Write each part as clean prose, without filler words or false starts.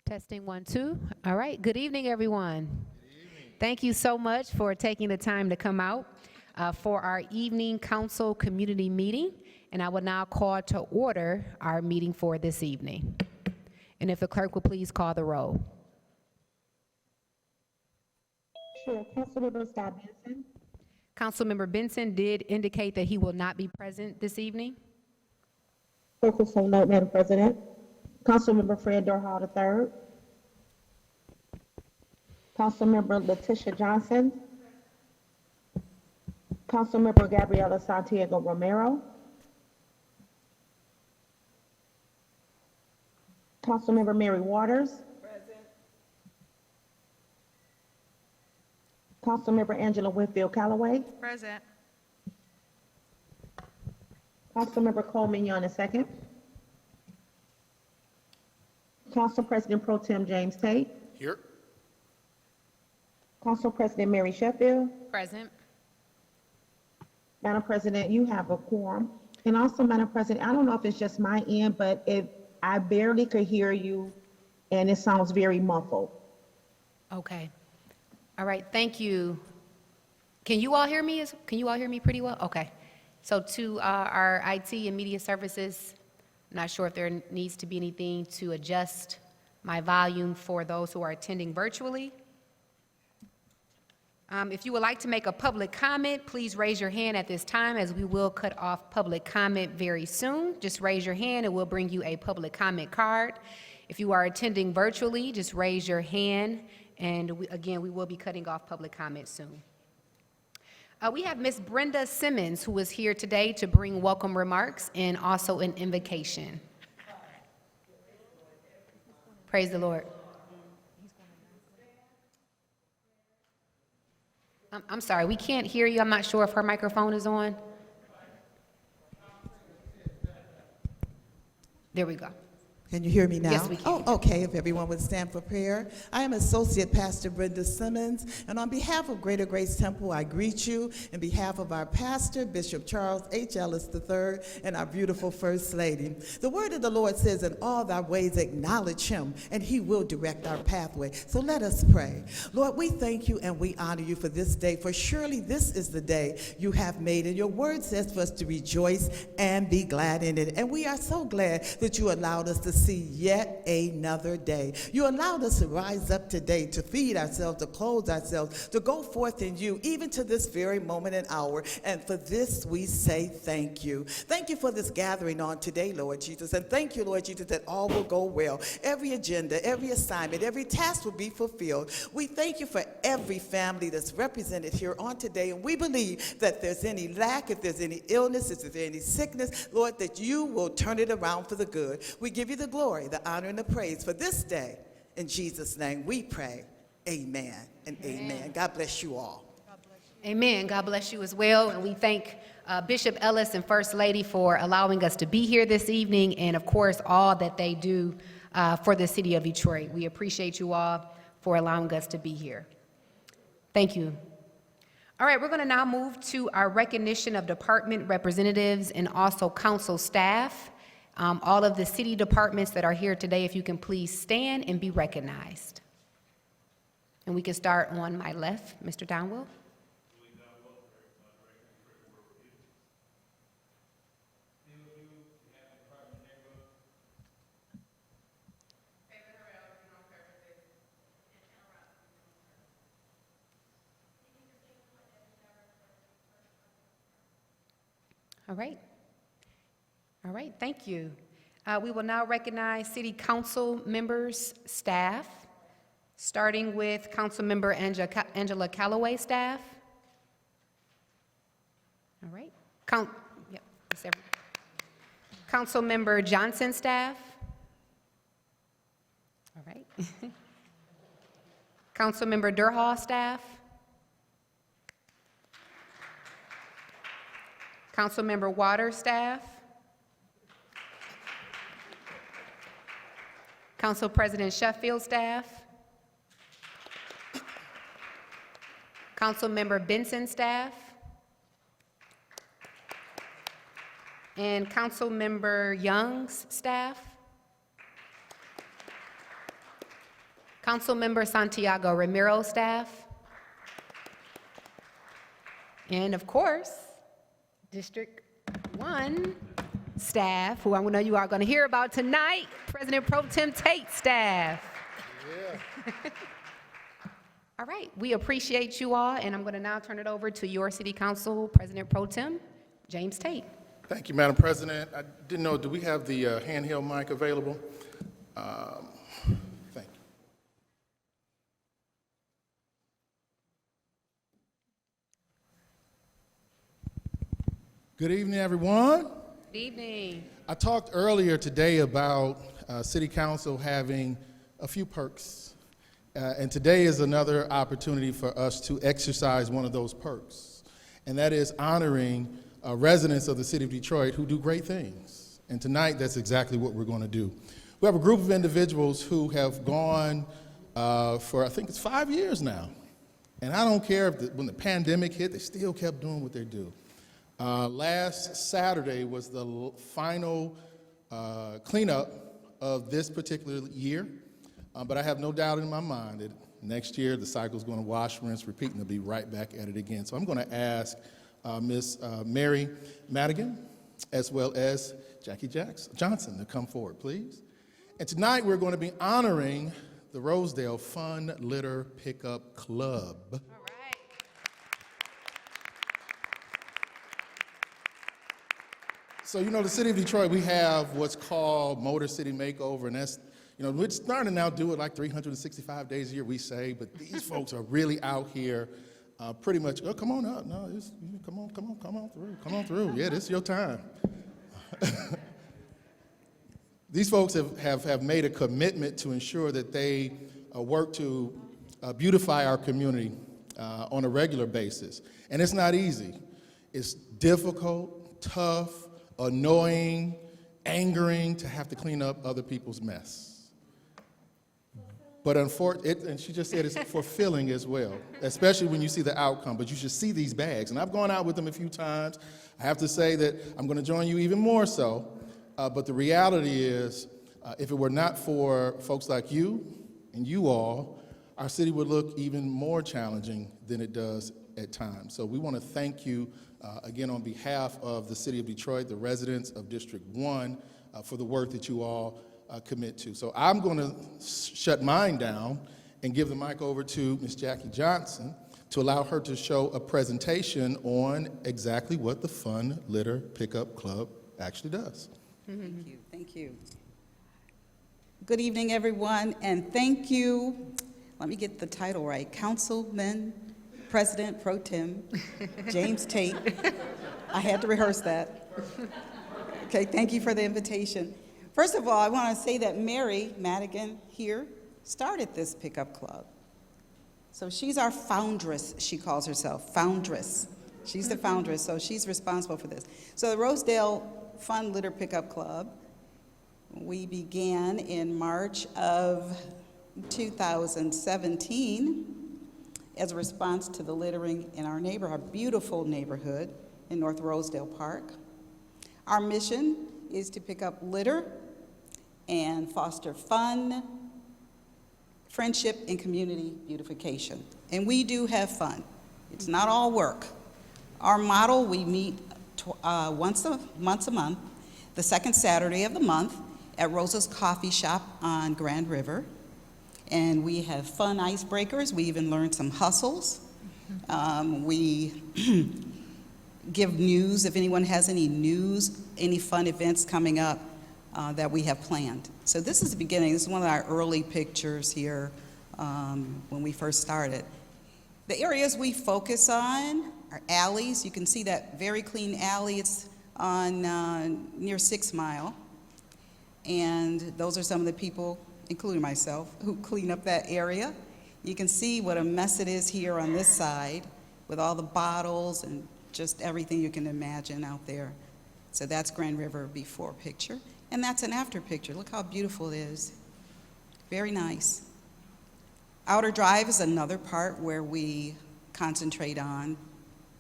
Testing 1, 2. All right. Good evening, everyone. Thank you so much for taking the time to come out for our evening council community meeting. And I will now call to order our meeting for this evening. And if the clerk will please call the roll. Sure. Councilmember Scott Benson. Councilmember Benson did indicate that he will not be present this evening. Clerk will so note, Madam President. Councilmember Fred Durhal III. Councilmember Letitia Johnson. Councilmember Gabriela Santiago Romero. Councilmember Mary Waters. Councilmember Angela Winfield Callaway. Present. Councilmember Coleman Young II. Council President Pro Tem James Tate. Here. Council President Mary Sheffield. Present. Madam President, you have a quorum. And also, Madam President, I don't know if it's just my end, but I barely could hear you, and it sounds very muffled. Okay. All right. Thank you. Can you all hear me? Can you all hear me pretty well? Okay. So to our IT and media services, I'm not sure if there needs to be anything to adjust my volume for those who are attending virtually. If you would like to make a public comment, please raise your hand at this time, as we will cut off public comment very soon. Just raise your hand and we'll bring you a public comment card. If you are attending virtually, just raise your hand, and again, we will be cutting off public comment soon. We have Miss Brenda Simmons, who is here today to bring welcome remarks and also an invocation. Praise the Lord. I'm sorry, we can't hear you. I'm not sure if her microphone is on. There we go. Can you hear me now? Yes, we can. Oh, okay. If everyone would stand for prayer. I am Associate Pastor Brenda Simmons, and on behalf of Greater Grace Temple, I greet you in behalf of our pastor, Bishop Charles H. Ellis III, and our beautiful First Lady. The word of the Lord says, in all thy ways acknowledge him, and he will direct our pathway. So let us pray. Lord, we thank you and we honor you for this day, for surely this is the day you have made, and your word says for us to rejoice and be glad in it. And we are so glad that you allowed us to see yet another day. You allowed us to rise up today, to feed ourselves, to clothe ourselves, to go forth in you, even to this very moment and hour. And for this we say thank you. Thank you for this gathering on today, Lord Jesus. And thank you, Lord Jesus, that all will go well. Every agenda, every assignment, every task will be fulfilled. We thank you for every family that's represented here on today. And we believe that if there's any lack, if there's any illness, if there's any sickness, Lord, that you will turn it around for the good. We give you the glory, the honor, and the praise for this day. In Jesus' name we pray. Amen and amen. God bless you all. Amen. God bless you as well. And we thank Bishop Ellis and First Lady for allowing us to be here this evening, and of course, all that they do for the city of Detroit. We appreciate you all for allowing us to be here. Thank you. All right, we're going to now move to our recognition of department representatives and also council staff. All of the city departments that are here today, if you can please stand and be recognized. And we can start on my left, Mr. Downwell. All right. All right, thank you. We will now recognize city council members, staff, starting with Council Member Angela Callaway staff. All right. Council Member Johnson staff. All right. Council Member Durhal staff. Council Member Waters staff. Council President Sheffield staff. Council Member Benson staff. And Council Member Young's staff. Councilmember Santiago Ramiro staff. And of course, District 1 staff, who I know you are going to hear about tonight, President Pro Tem Tate staff. All right, we appreciate you all, and I'm going to now turn it over to your City Council President Pro Tem, James Tate. Thank you, Madam President. I didn't know, do we have the handheld mic available? Thank you. Good evening, everyone. Good evening. I talked earlier today about City Council having a few perks, and today is another opportunity for us to exercise one of those perks, and that is honoring residents of the City of Detroit who do great things. And tonight, that's exactly what we're going to do. We have a group of individuals who have gone for, I think it's 5 years now, and I don't care if when the pandemic hit, they still kept doing what they do. Last Saturday was the final cleanup of this particular year, but I have no doubt in my mind that next year the cycle is going to wash, rinse, repeat, and they'll be right back at it again. So I'm going to ask Ms. Mary Madigan, as well as Jackie Johnson, to come forward, please. And tonight we're going to be honoring the Rosedale Fun Litter Pickup Club. So, you know, the City of Detroit, we have what's called Motor City Makeover, and that's, you know, we're starting to now do it like 365 days a year, we say, but these folks are really out here pretty much, oh, come on up. No, come on through. Yeah, this is your time. These folks have made a commitment to ensure that they work to beautify our community on a regular basis. And it's not easy. It's difficult, tough, annoying, angering to have to clean up other people's mess. But unfortunately, and she just said it's fulfilling as well, especially when you see the outcome. But you should see these bags. And I've gone out with them a few times. I have to say that I'm going to join you even more so. But the reality is, if it were not for folks like you and you all, our city would look even more challenging than it does at times. So we want to thank you again on behalf of the City of Detroit, the residents of District 1, for the work that you all commit to. So I'm going to shut mine down and give the mic over to Ms. Jackie Johnson to allow her to show a presentation on exactly what the Fun Litter Pickup Club actually does. Thank you. Good evening, everyone, and thank you. Let me get the title right. Councilman President Pro Tem James Tate. I had to rehearse that. Okay, thank you for the invitation. First of all, I want to say that Mary Madigan here started this pickup club. So she's our foundress, she calls herself, foundress. She's the foundress, so she's responsible for this. So the Rosedale Fun Litter Pickup Club, we began in March of 2017 as a response to the littering in our beautiful neighborhood in North Rosedale Park. Our mission is to pick up litter and foster fun, friendship, and community beautification. And we do have fun. It's not all work. Our model, we meet once a month, the second Saturday of the month at Rosa's Coffee Shop on Grand River. And we have fun icebreakers. We even learn some hustles. We give news if anyone has any news, any fun events coming up that we have planned. So this is the beginning. This is one of our early pictures here when we first started. The areas we focus on are alleys. You can see that very clean alley. It's on near 6 Mile. And those are some of the people, including myself, who clean up that area. You can see what a mess it is here on this side with all the bottles and just everything you can imagine out there. So that's Grand River before picture. And that's an after picture. Look how beautiful it is. Very nice. Outer Drive is another part where we concentrate on.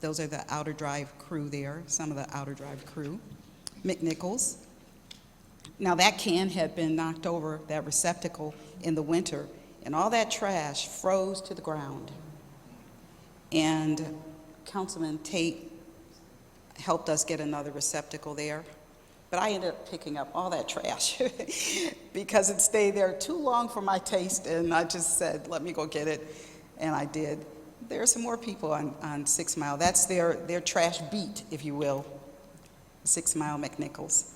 Those are the Outer Drive crew there, some of the Outer Drive crew. McNichols. Now that can had been knocked over, that receptacle, in the winter, and all that trash froze to the ground. And Councilman Tate helped us get another receptacle there. But I ended up picking up all that trash because it stayed there too long for my taste, and I just said, let me go get it, and I did. There are some more people on 6 Mile. That's their trash beat, if you will, 6 Mile McNichols.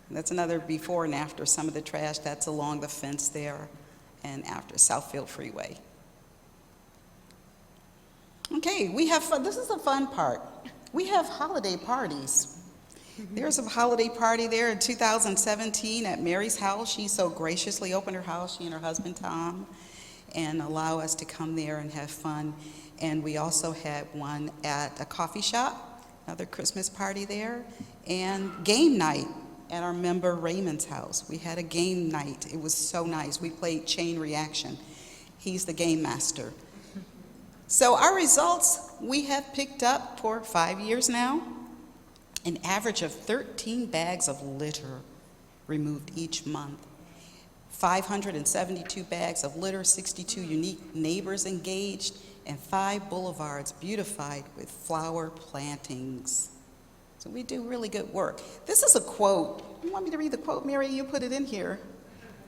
And that's another before and after. Some of the trash that's along the fence there and after Southfield Freeway. Okay, we have fun. This is the fun part. We have holiday parties. There's a holiday party there in 2017 at Mary's house. She so graciously opened her house, she and her husband Tom, and allow us to come there and have fun. And we also had one at a coffee shop, another Christmas party there, and game night at our member Raymond's house. We had a game night. It was so nice. We played Chain Reaction. He's the game master. So our results, we have picked up for 5 years now, an average of 13 bags of litter removed each month, 572 bags of litter, 62 unique neighbors engaged, and 5 boulevards beautified with flower plantings. So we do really good work. This is a quote. You want me to read the quote, Mary? You put it in here.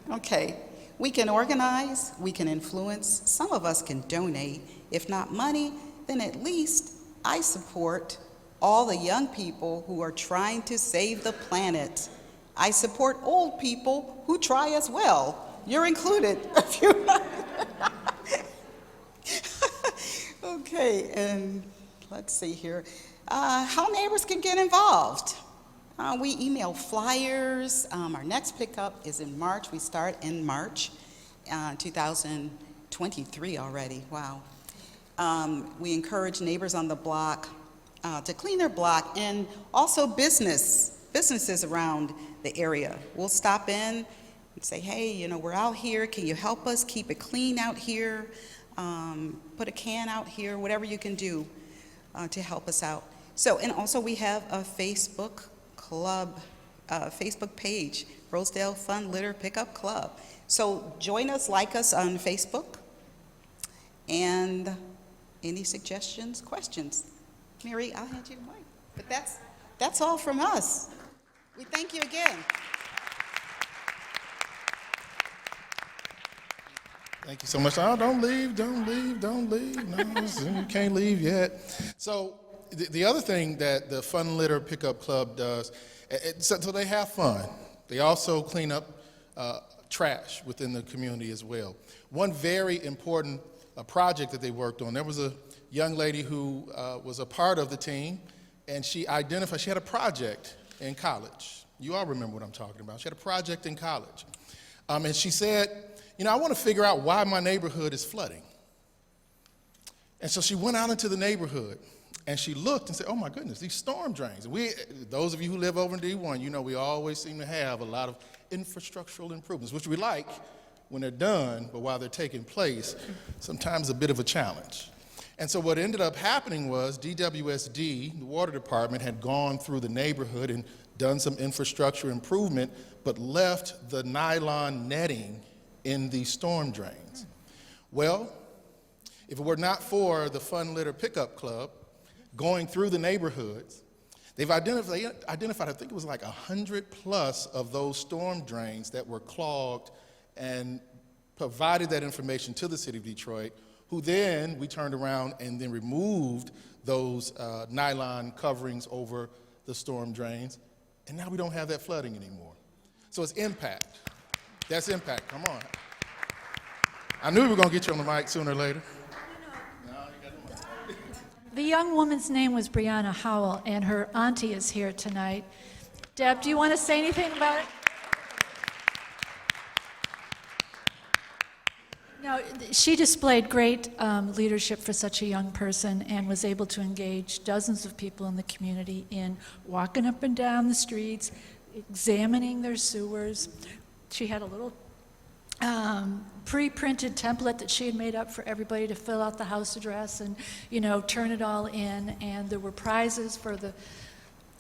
Okay. We can organize, we can influence, some of us can donate. If not money, then at least I support all the young people who are trying to save the planet. I support old people who try as well. You're included. Okay, and let's see here. How neighbors can get involved. We email flyers. Our next pickup is in March. We start in March 2023 already. Wow. We encourage neighbors on the block to clean their block, and also businesses around the area. We'll stop in and say, hey, you know, we're out here. Can you help us keep it clean out here? Put a can out here, whatever you can do to help us out. So, and also we have a Facebook club, Facebook page, Rosedale Fun Litter Pickup Club. So join us, like us on Facebook. And any suggestions, questions? Mary, I'll hand you the mic. But that's all from us. We thank you again. Thank you so much. Oh, don't leave. No, you can't leave yet. So the other thing that the Fun Litter Pickup Club does, so they have fun. They also clean up trash within the community as well. One very important project that they worked on, there was a young lady who was a part of the team, and she had a project in college. You all remember what I'm talking about. She had a project in college. And she said, you know, I want to figure out why my neighborhood is flooding. And so she went out into the neighborhood, and she looked and said, oh my goodness, these storm drains. Those of you who live over in D1, you know we always seem to have a lot of infrastructural improvements, which we like when they're done, but while they're taking place, sometimes a bit of a challenge. And so what ended up happening was DWSD, the water department, had gone through the neighborhood and done some infrastructure improvement, but left the nylon netting in the storm drains. Well, if it were not for the Fun Litter Pickup Club going through the neighborhoods, they've identified, I think it was like 100 plus of those storm drains that were clogged, and provided that information to the city of Detroit, who then we turned around and then removed those nylon coverings over the storm drains, and now we don't have that flooding anymore. So it's impact. That's impact. Come on. I knew we were going to get you on the mic sooner or later. The young woman's name was Brianna Howell, and her auntie is here tonight. Deb, do you want to say anything about it? No, she displayed great leadership for such a young person and was able to engage dozens of people in the community in walking up and down the streets, examining their sewers. She had a little pre-printed template that she had made up for everybody to fill out the house address and, you know, turn it all in. And there were prizes for the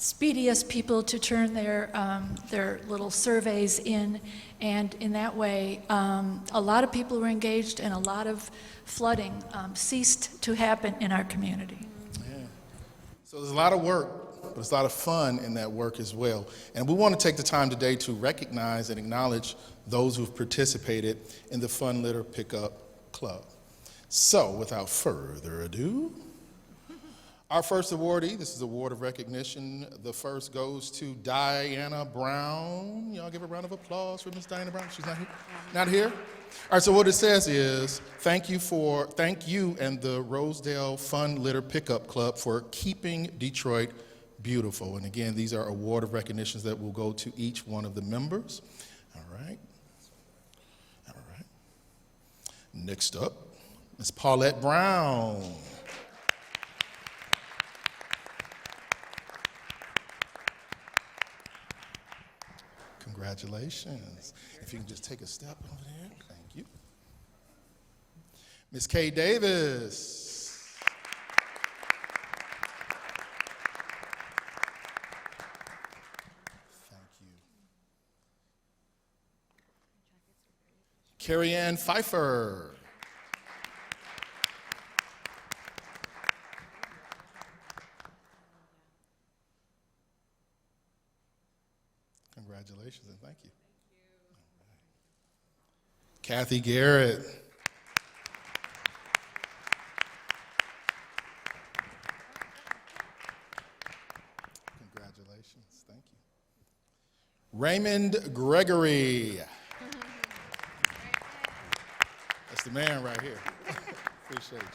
speediest people to turn their little surveys in, and in that way, a lot of people were engaged and a lot of flooding ceased to happen in our community. So there's a lot of work, but there's a lot of fun in that work as well. And we want to take the time today to recognize and acknowledge those who've participated in the Fun Litter Pickup Club. So without further ado, our first awardee, this is award of recognition. The first goes to Diana Brown. Y'all give a round of applause for Miss Diana Brown. She's not here? Not here? All right, so what it says is, thank you and the Rosedale Fun Litter Pickup Club for keeping Detroit beautiful. And again, these are award of recognitions that will go to each one of the members. All right. All right. Next up, Ms. Paulette Brown. Congratulations. If you can just take a step over there. Thank you. Ms. Kay Davis. Thank you. Carrie Ann Pfeiffer. Congratulations and thank you. Kathy Garrett. Congratulations, thank you. Raymond Gregory. That's the man right here. Appreciate you.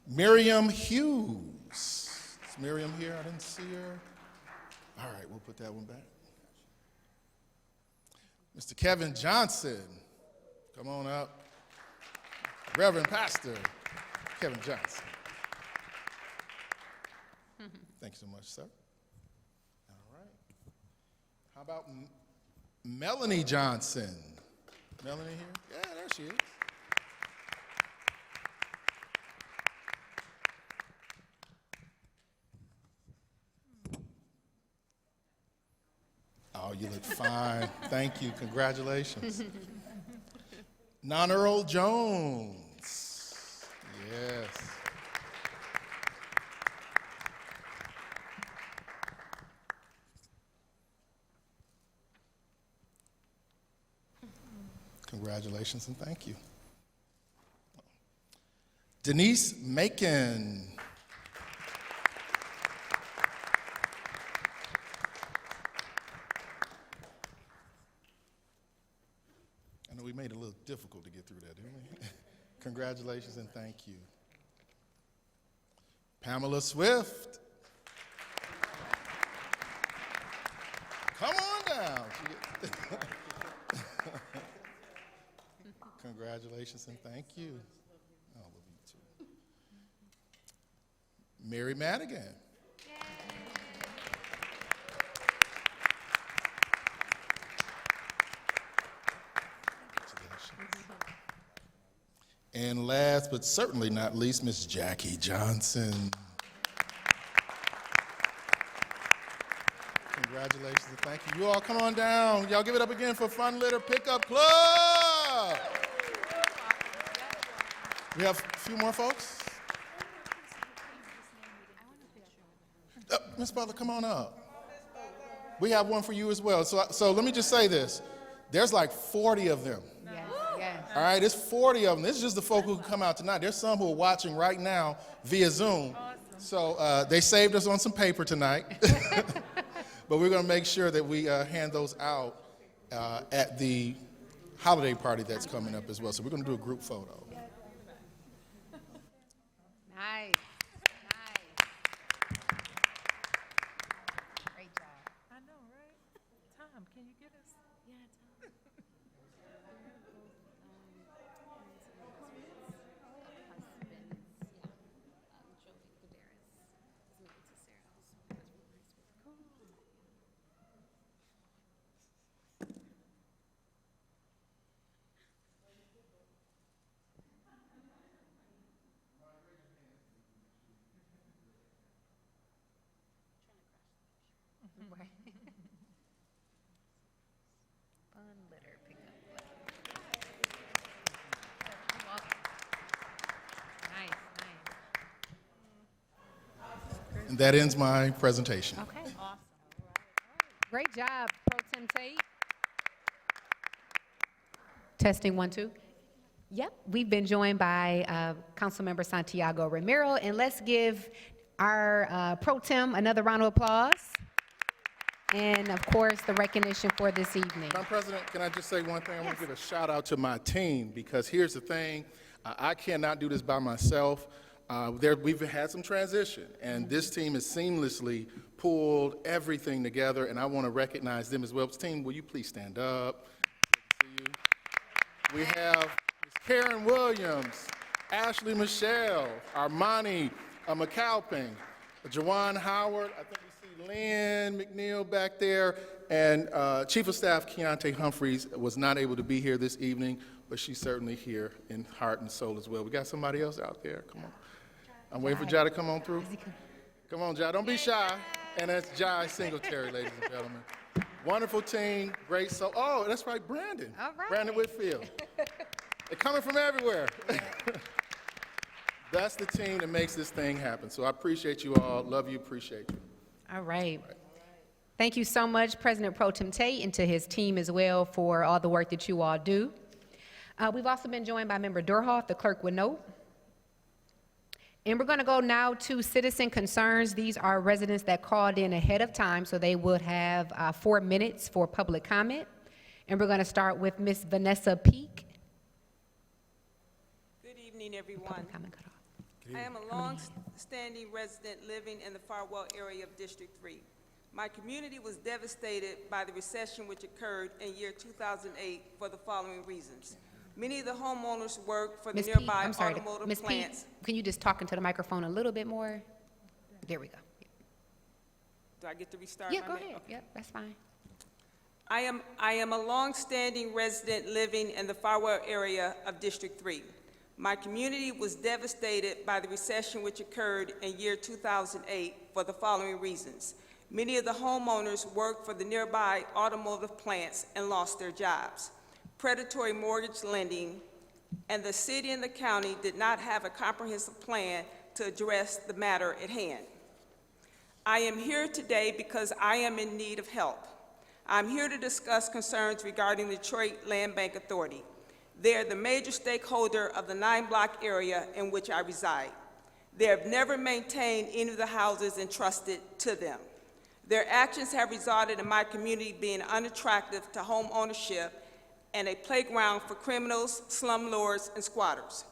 Miriam Hughes. Is Miriam here? I didn't see her. All right, we'll put that one back. Mr. Kevin Johnson, come on up. Reverend Pastor Kevin Johnson. Thank you so much, sir. All right. How about Melanie Johnson? Melanie here? Yeah, there she is. Oh, you look fine. Thank you. Congratulations. Non-Earl Jones. Yes. Congratulations and thank you. Denise Macon. I know we made it a little difficult to get through that, didn't we? Congratulations and thank you. Pamela Swift. Come on down. Congratulations and thank you. I love you too. Mary Madigan. And last but certainly not least, Miss Jackie Johnson. Congratulations and thank you. You all come on down. Y'all give it up again for Fun Litter Pickup Club. We have a few more folks. Ms. Butler, come on up. We have one for you as well. So let me just say this. There's like 40 of them. Yes, yes. All right, it's 40 of them. This is just the folk who come out tonight. There's some who are watching right now via Zoom. Awesome. So they saved us on some paper tonight. But we're going to make sure that we hand those out at the holiday party that's coming up as well. So we're going to do a group photo. Nice. Great job. I know, right? Tom, can you get us? Yeah, Tom. That ends my presentation. Okay. Awesome. Great job, Pro Tem Tate. Testing 1, 2. Yep, we've been joined by Councilmember Santiago Romero, and let's give our Pro Tem another round of applause. And of course, the recognition for this evening. Madam President, can I just say one thing? I want to give a shout out to my team, because here's the thing, I cannot do this by myself. We've had some transition, and this team has seamlessly pulled everything together, and I want to recognize them as well. Team, will you please stand up? Good to see you. We have Ms. Karen Williams, Ashley Michelle, Armani McAlpin, Jawan Howard, I think we see Lynn McNeil back there, and Chief of Staff Keontae Humphreys was not able to be here this evening, but she's certainly here in heart and soul as well. We got somebody else out there, come on. I'm waiting for Jai to come on through. Come on, Jai, don't be shy. And that's Jai Singletary, ladies and gentlemen. Wonderful team, great soul. Oh, that's right, Brandon. All right. Brandon Whitfield. They're coming from everywhere. That's the team that makes this thing happen. So I appreciate you all, love you, appreciate you. All right. Thank you so much, President Pro Tem Tate, and to his team as well for all the work that you all do. We've also been joined by Member Durhoff, the clerk would note. And we're going to go now to citizen concerns. These are residents that called in ahead of time, so they would have 4 minutes for public comment. And we're going to start with Ms. Vanessa Peak. Good evening, everyone. Public comment cut off. I am a long-standing resident living in the Farwell area of District 3. My community was devastated by the recession which occurred in year 2008 for the following reasons. Many of the homeowners work for the Ms. Peak, nearby I'm sorry, automotive Ms. Peak, plants. can you just talk into the microphone a little bit more? There we go. Do I get to restart? Yeah, my go minute? ahead. Okay. Yep, that's fine. I am a long-standing resident living in the Farwell area of District 3. My community was devastated by the recession which occurred in year 2008 for the following reasons. Many of the homeowners worked for the nearby automotive plants and lost their jobs. Predatory mortgage lending, and the city and the county did not have a comprehensive plan to address the matter at hand. I am here today because I am in need of help. I'm here to discuss concerns regarding the Detroit Land Bank Authority. They are the major stakeholder of the 9-block area in which I reside. They have never maintained any of the houses entrusted to them. Their actions have resulted in my community being unattractive to home ownership and a playground for criminals, slumlords, and squatters.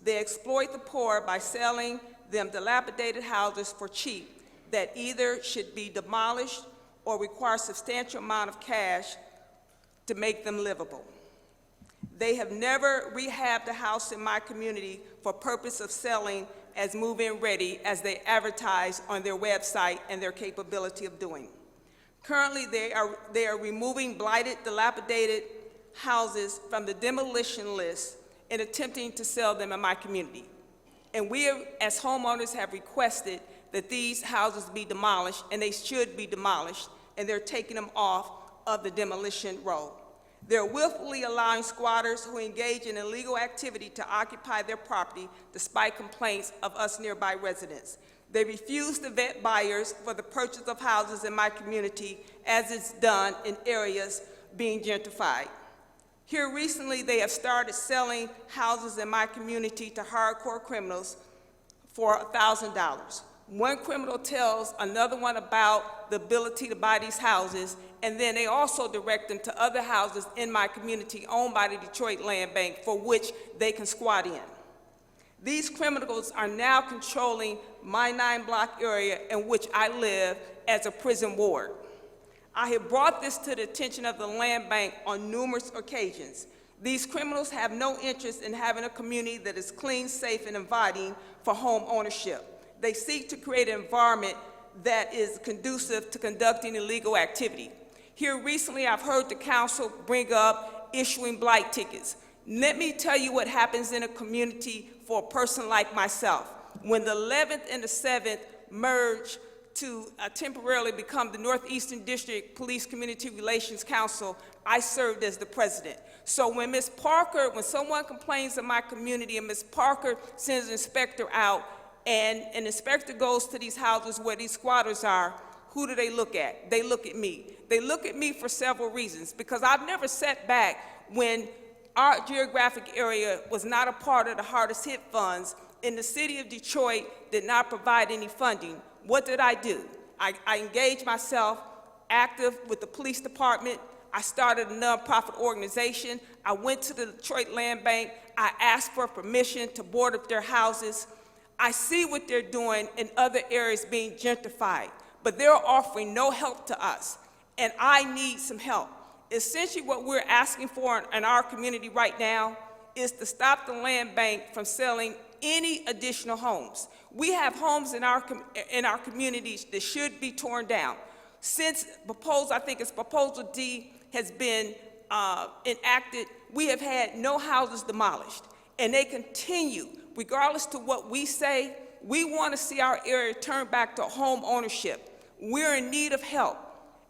They exploit the poor by selling them dilapidated houses for cheap that either should be demolished or require a substantial amount of cash to make them livable. They have never rehabbed a house in my community for purpose of selling as move-in ready as they advertise on their website and their capability of doing. Currently, they are removing blighted, dilapidated houses from the demolition list and attempting to sell them in my community. And we, as homeowners, have requested that these houses be demolished, and they should be demolished, and they're taking them off of the demolition roll. They're willfully allowing squatters who engage in illegal activity to occupy their property despite complaints of us nearby residents. They refuse to vet buyers for the purchase of houses in my community as it's done in areas being gentrified. Here recently, they have started selling houses in my community to hardcore criminals for $1,000. One criminal tells another one about the ability to buy these houses, and then they also direct them to other houses in my community owned by the Detroit Land Bank for which they can squat in. These criminals are now controlling my 9-block area in which I live as a prison ward. I have brought this to the attention of the land bank on numerous occasions. These criminals have no interest in having a community that is clean, safe, and inviting for home ownership. They seek to create an environment that is conducive to conducting illegal activity. Here recently, I've heard the council bring up issuing blight tickets. Let me tell you what happens in a community for a person like myself. When the 11th and the 7th merge to temporarily become the Northeastern District Police Community Relations Council, I served as the president. So when Ms. Parker, when someone complains in my community and Ms. Parker sends an inspector out, and an inspector goes to these houses where these squatters are, who do they look at? They look at me. They look at me for several reasons, because I've never sat back when our geographic area was not a part of the hardest hit funds, and the city of Detroit did not provide any funding. What did I do? I engaged myself active with the police department. I started a nonprofit organization. I went to the Detroit Land Bank. I asked for permission to board up their houses. I see what they're doing in other areas being gentrified, but they're offering no help to us, and I need some help. Essentially, what we're asking for in our community right now is to stop the land bank from selling any additional homes. We have homes in our communities that should be torn down. Since I think it's Proposal D has been enacted, we have had no houses demolished, and they continue. Regardless to what we say, we want to see our area turn back to home ownership. We're in need of help.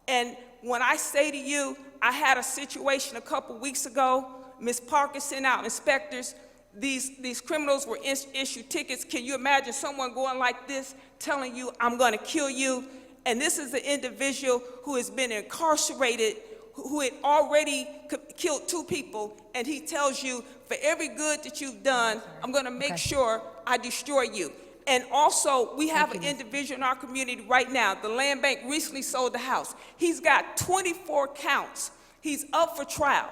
And when I say to you, I had a situation a couple weeks ago. Ms. Parker sent out inspectors. These criminals were issued tickets. Can you imagine someone going like this, telling you, I'm going to kill you? And this is the individual who has been incarcerated, who had already killed 2 people, and he tells you, for every good that you've done, I'm going to make sure I destroy you. And also, we have an individual in our community right now. The land bank recently sold the house. He's got 24 counts. He's up for trial.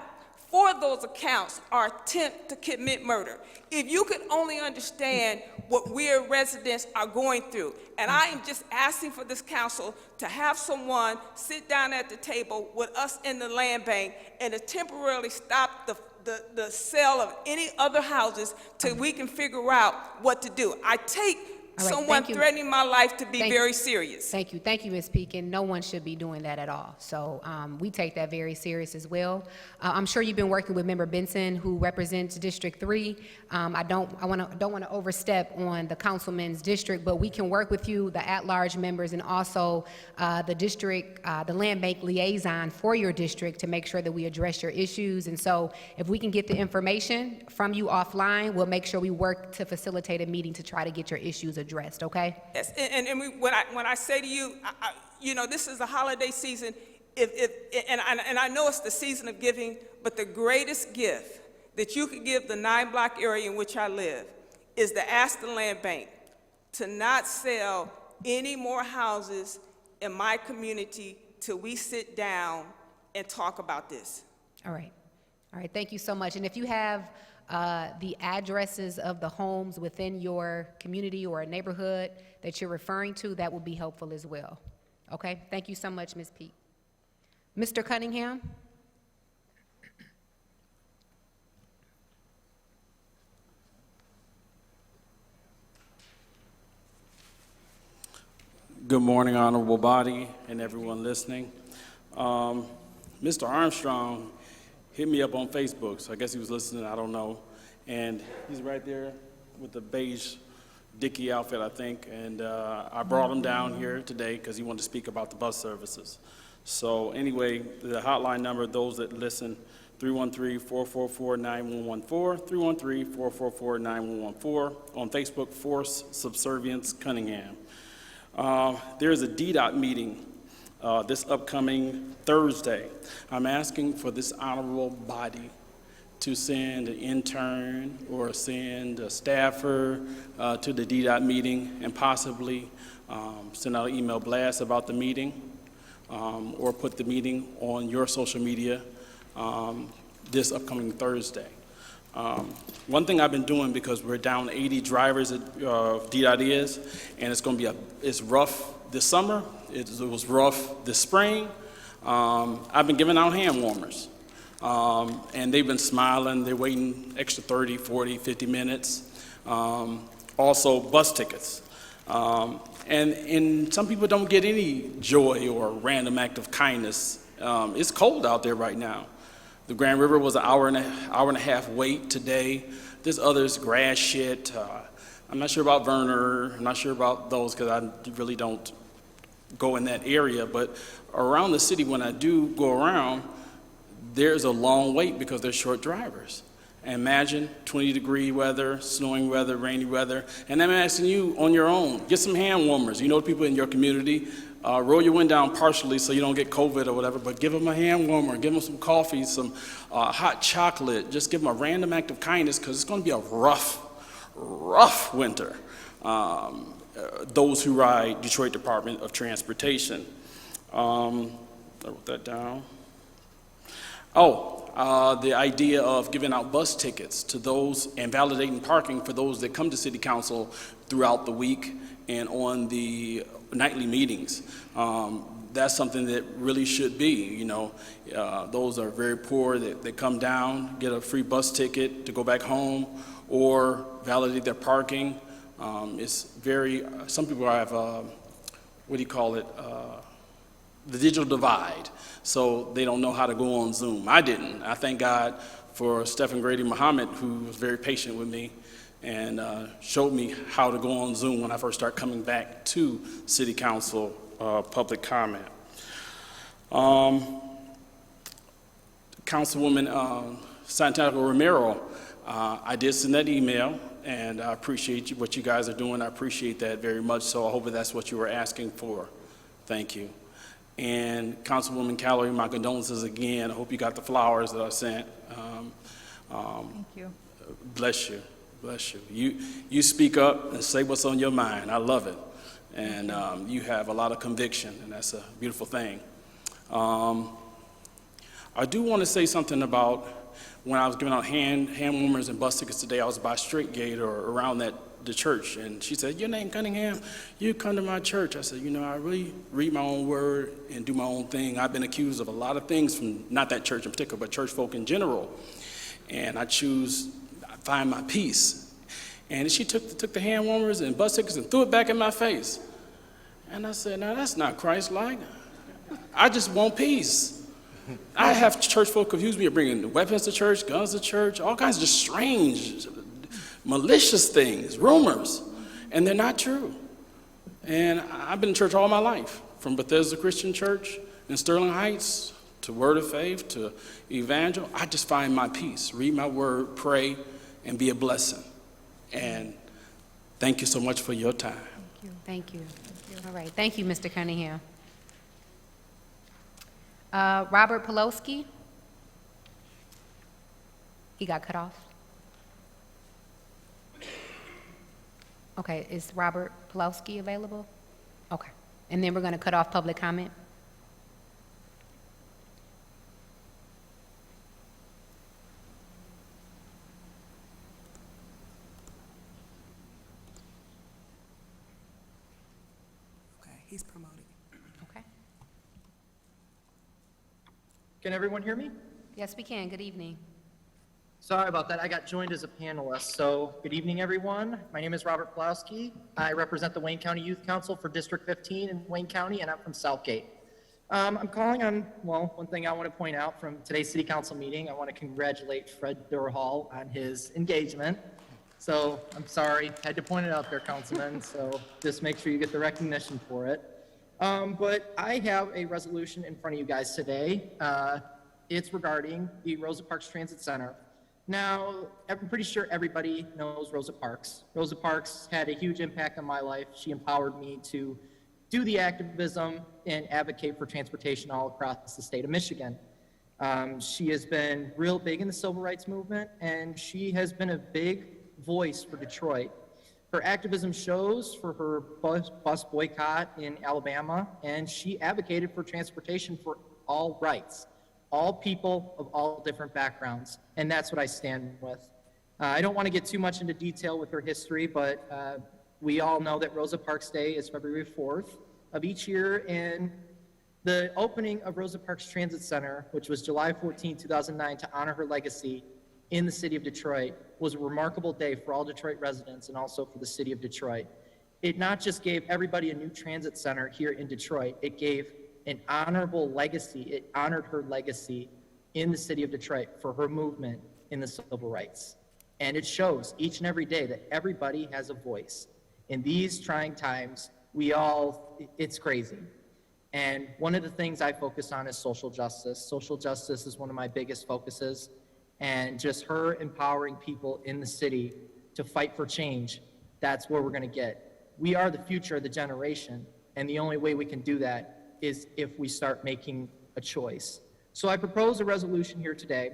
4 of those accounts are attempt to commit murder. If you could only understand what we as residents are going through, and I am just asking for this council to have someone sit down at the table with us in the land bank and to temporarily stop the sale of any other houses till we can figure out what to do. I take All right, someone thank you. threatening my life to be very serious. Thank you, Ms. Pekin. No one should be doing that at all. So we take that very serious as well. I'm sure you've been working with Member Benson, who represents District 3. I don't want to overstep on the councilman's district, but we can work with you, the at-large members, and also the land bank liaison for your district to make sure that we address your issues. And so if we can get the information from you offline, we'll make sure we work to facilitate a meeting to try to get your issues addressed, okay? Yes, when I say to you, you know, this is a holiday season, and I know it's the season of giving, but the greatest gift that you could give the 9-block area in which I live is to ask the land bank to not sell any more houses in my community till we sit down and talk about this. All right, thank you so much. And if you have the addresses of the homes within your community or a neighborhood that you're referring to, that will be helpful as well. Okay, thank you so much, Ms. Peak. Mr. Cunningham? Good morning, honorable body and everyone listening. Mr. Armstrong hit me up on Facebook, so I guess he was listening, I don't know. And he's right there with the beige Dickie outfit, I think. And I brought him down here today because he wanted to speak about the bus services. So anyway, the hotline number, those that listen, 313-444-9114, 313-444-9114. On Facebook, Force Subservience Cunningham. There's a DDOT meeting this upcoming Thursday. I'm asking for this honorable body to send an intern or send a staffer to the DDOT meeting and possibly send out an email blast about the meeting or put the meeting on your social media this upcoming Thursday. One thing I've been doing, because we're down 80 drivers at DDOT is, and it's going to be it's rough this summer, it was rough this spring, I've been giving out hand warmers. And they've been smiling, they're waiting extra 30, 40, 50 minutes. Also bus tickets. And some people don't get any joy or random act of kindness. It's cold out there right now. The Grand River was an hour and a half wait today. There's others, grass shit. I'm not sure about Verner, I'm not sure about those because I really don't go in that area, but around the city when I do go around, there's a long wait because they're short drivers. Imagine 20-degree weather, snowing weather, rainy weather, and I'm asking you on your own, get some hand warmers. You know people in your community, roll your window down partially so you don't get COVID or whatever, but give them a hand warmer, give them some coffee, some hot chocolate, just give them a random act of kindness because it's going to be a rough winter. Those who ride Detroit Department of Transportation. I wrote that down. The idea of giving out bus tickets to those and validating parking for those that come to City Council throughout the week and on the nightly meetings. That's something that really should be, you know. Those are very poor that come down, get a free bus ticket to go back home or validate their parking. It's very, some people have, the digital divide, so they don't know how to go on Zoom. I didn't. I thank God for Stephen Grady Muhammad, who was very patient with me and showed me how to go on Zoom when I first started coming back to City Council public comment. Councilwoman Santiago Romero, I did send that email, and I appreciate what you guys are doing. I appreciate that very much, so I hope that's what you were asking for. Thank you. And Councilwoman Calorie, my condolences again. I hope you got the flowers that I sent. Thank you. Bless you, bless you. You speak up and say what's on your mind. I love it. And you have a lot of conviction, and that's a beautiful thing. I do want to say something about when I was giving out hand warmers and bus tickets today. I was by Straight Gate or around the church, and she said, "Your name Cunningham, you come to my church." I said, "You know, I really read my own word and do my own thing. I've been accused of a lot of things from not that church in particular, but church folk in general, and I find my peace." And she took the hand warmers and bus tickets and threw it back in my face. And I said, "No, that's not Christ-like. I just want peace." I have church folk confuse me of bringing weapons to church, guns to church, all kinds of just strange, malicious things, rumors, and they're not true. And I've been in church all my life, from Bethesda Christian Church in Sterling Heights to Word of Faith to Evangel. I just find my peace, read my word, pray, and be a blessing. And thank you so much for your time. Thank you. All right, thank you, Mr. Cunningham. Robert Poloski? He got cut off? Okay, is Robert Poloski available? Okay, and then we're going to cut off public comment. Okay, he's promoting. Okay. Can everyone hear me? Yes, we can. Good evening. Sorry about that. I got joined as a panelist. So good evening, everyone. My name is Robert Plowski. I represent the Wayne County Youth Council for District 15 in Wayne County, and I'm from Southgate. I'm calling on, well, one thing I want to point out from today's City Council meeting, I want to congratulate Fred Durhal on his engagement. So I'm sorry, had to point it out there, Councilman, so just make sure you get the recognition for it. But I have a resolution in front of you guys today. It's regarding the Rosa Parks Transit Center. Now, I'm pretty sure everybody knows Rosa Parks. Rosa Parks had a huge impact on my life. She empowered me to do the activism and advocate for transportation all across the state of Michigan. She has been real big in the civil rights movement, and she has been a big voice for Detroit. Her activism shows for her bus boycott in Alabama, and she advocated for transportation for all rights, all people of all different backgrounds, and that's what I stand with. I don't want to get too much into detail with her history, but we all know that Rosa Parks Day is February 4th of each year, and the opening of Rosa Parks Transit Center, which was July 14, 2009, to honor her legacy in the city of Detroit, was a remarkable day for all Detroit residents and also for the city of Detroit. It not just gave everybody a new transit center here in Detroit, it gave an honorable legacy. It honored her legacy in the city of Detroit for her movement in the civil rights. And it shows each and every day that everybody has a voice. In these trying times, it's crazy. And one of the things I focus on is social justice. Social justice is one of my biggest focuses. and just her empowering people in the city to fight for change, that's where we're going to get. We are the future of the generation, and the only way we can do that is if we start making a choice. So I propose a resolution here today.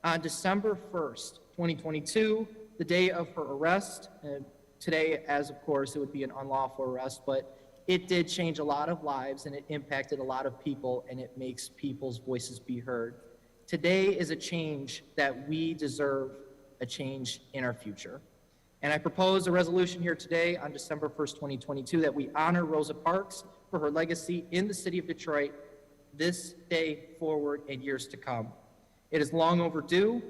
On December 1st, 2022, the day of her arrest, today, as of course, it would be an unlawful arrest, but it did change a lot of lives and it impacted a lot of people, and it makes people's voices be heard. Today is a change that we deserve, a change in our future. And I propose a resolution here today on December 1st, 2022, that we honor Rosa Parks for her legacy in the city of Detroit this day forward and years to come. It is long overdue,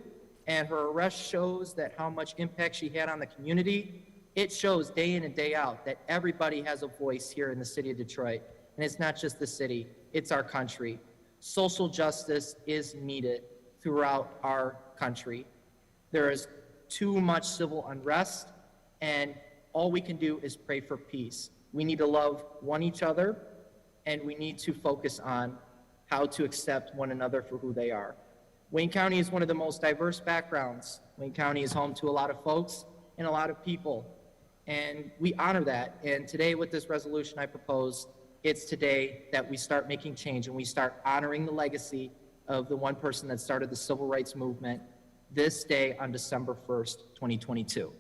and her arrest shows that how much impact she had on the community. It shows day in and day out that everybody has a voice here in the city of Detroit. And it's not just the city, it's our country. Social justice is needed throughout our country. There is too much civil unrest, and all we can do is pray for peace. We need to love each other, and we need to focus on how to accept one another for who they are. Wayne County is one of the most diverse backgrounds. Wayne County is home to a lot of folks and a lot of people, and we honor that. And today with this resolution I propose, it's today that we start making change and we start honoring the legacy of the one person that started the civil rights movement this day on December 1st, 2022.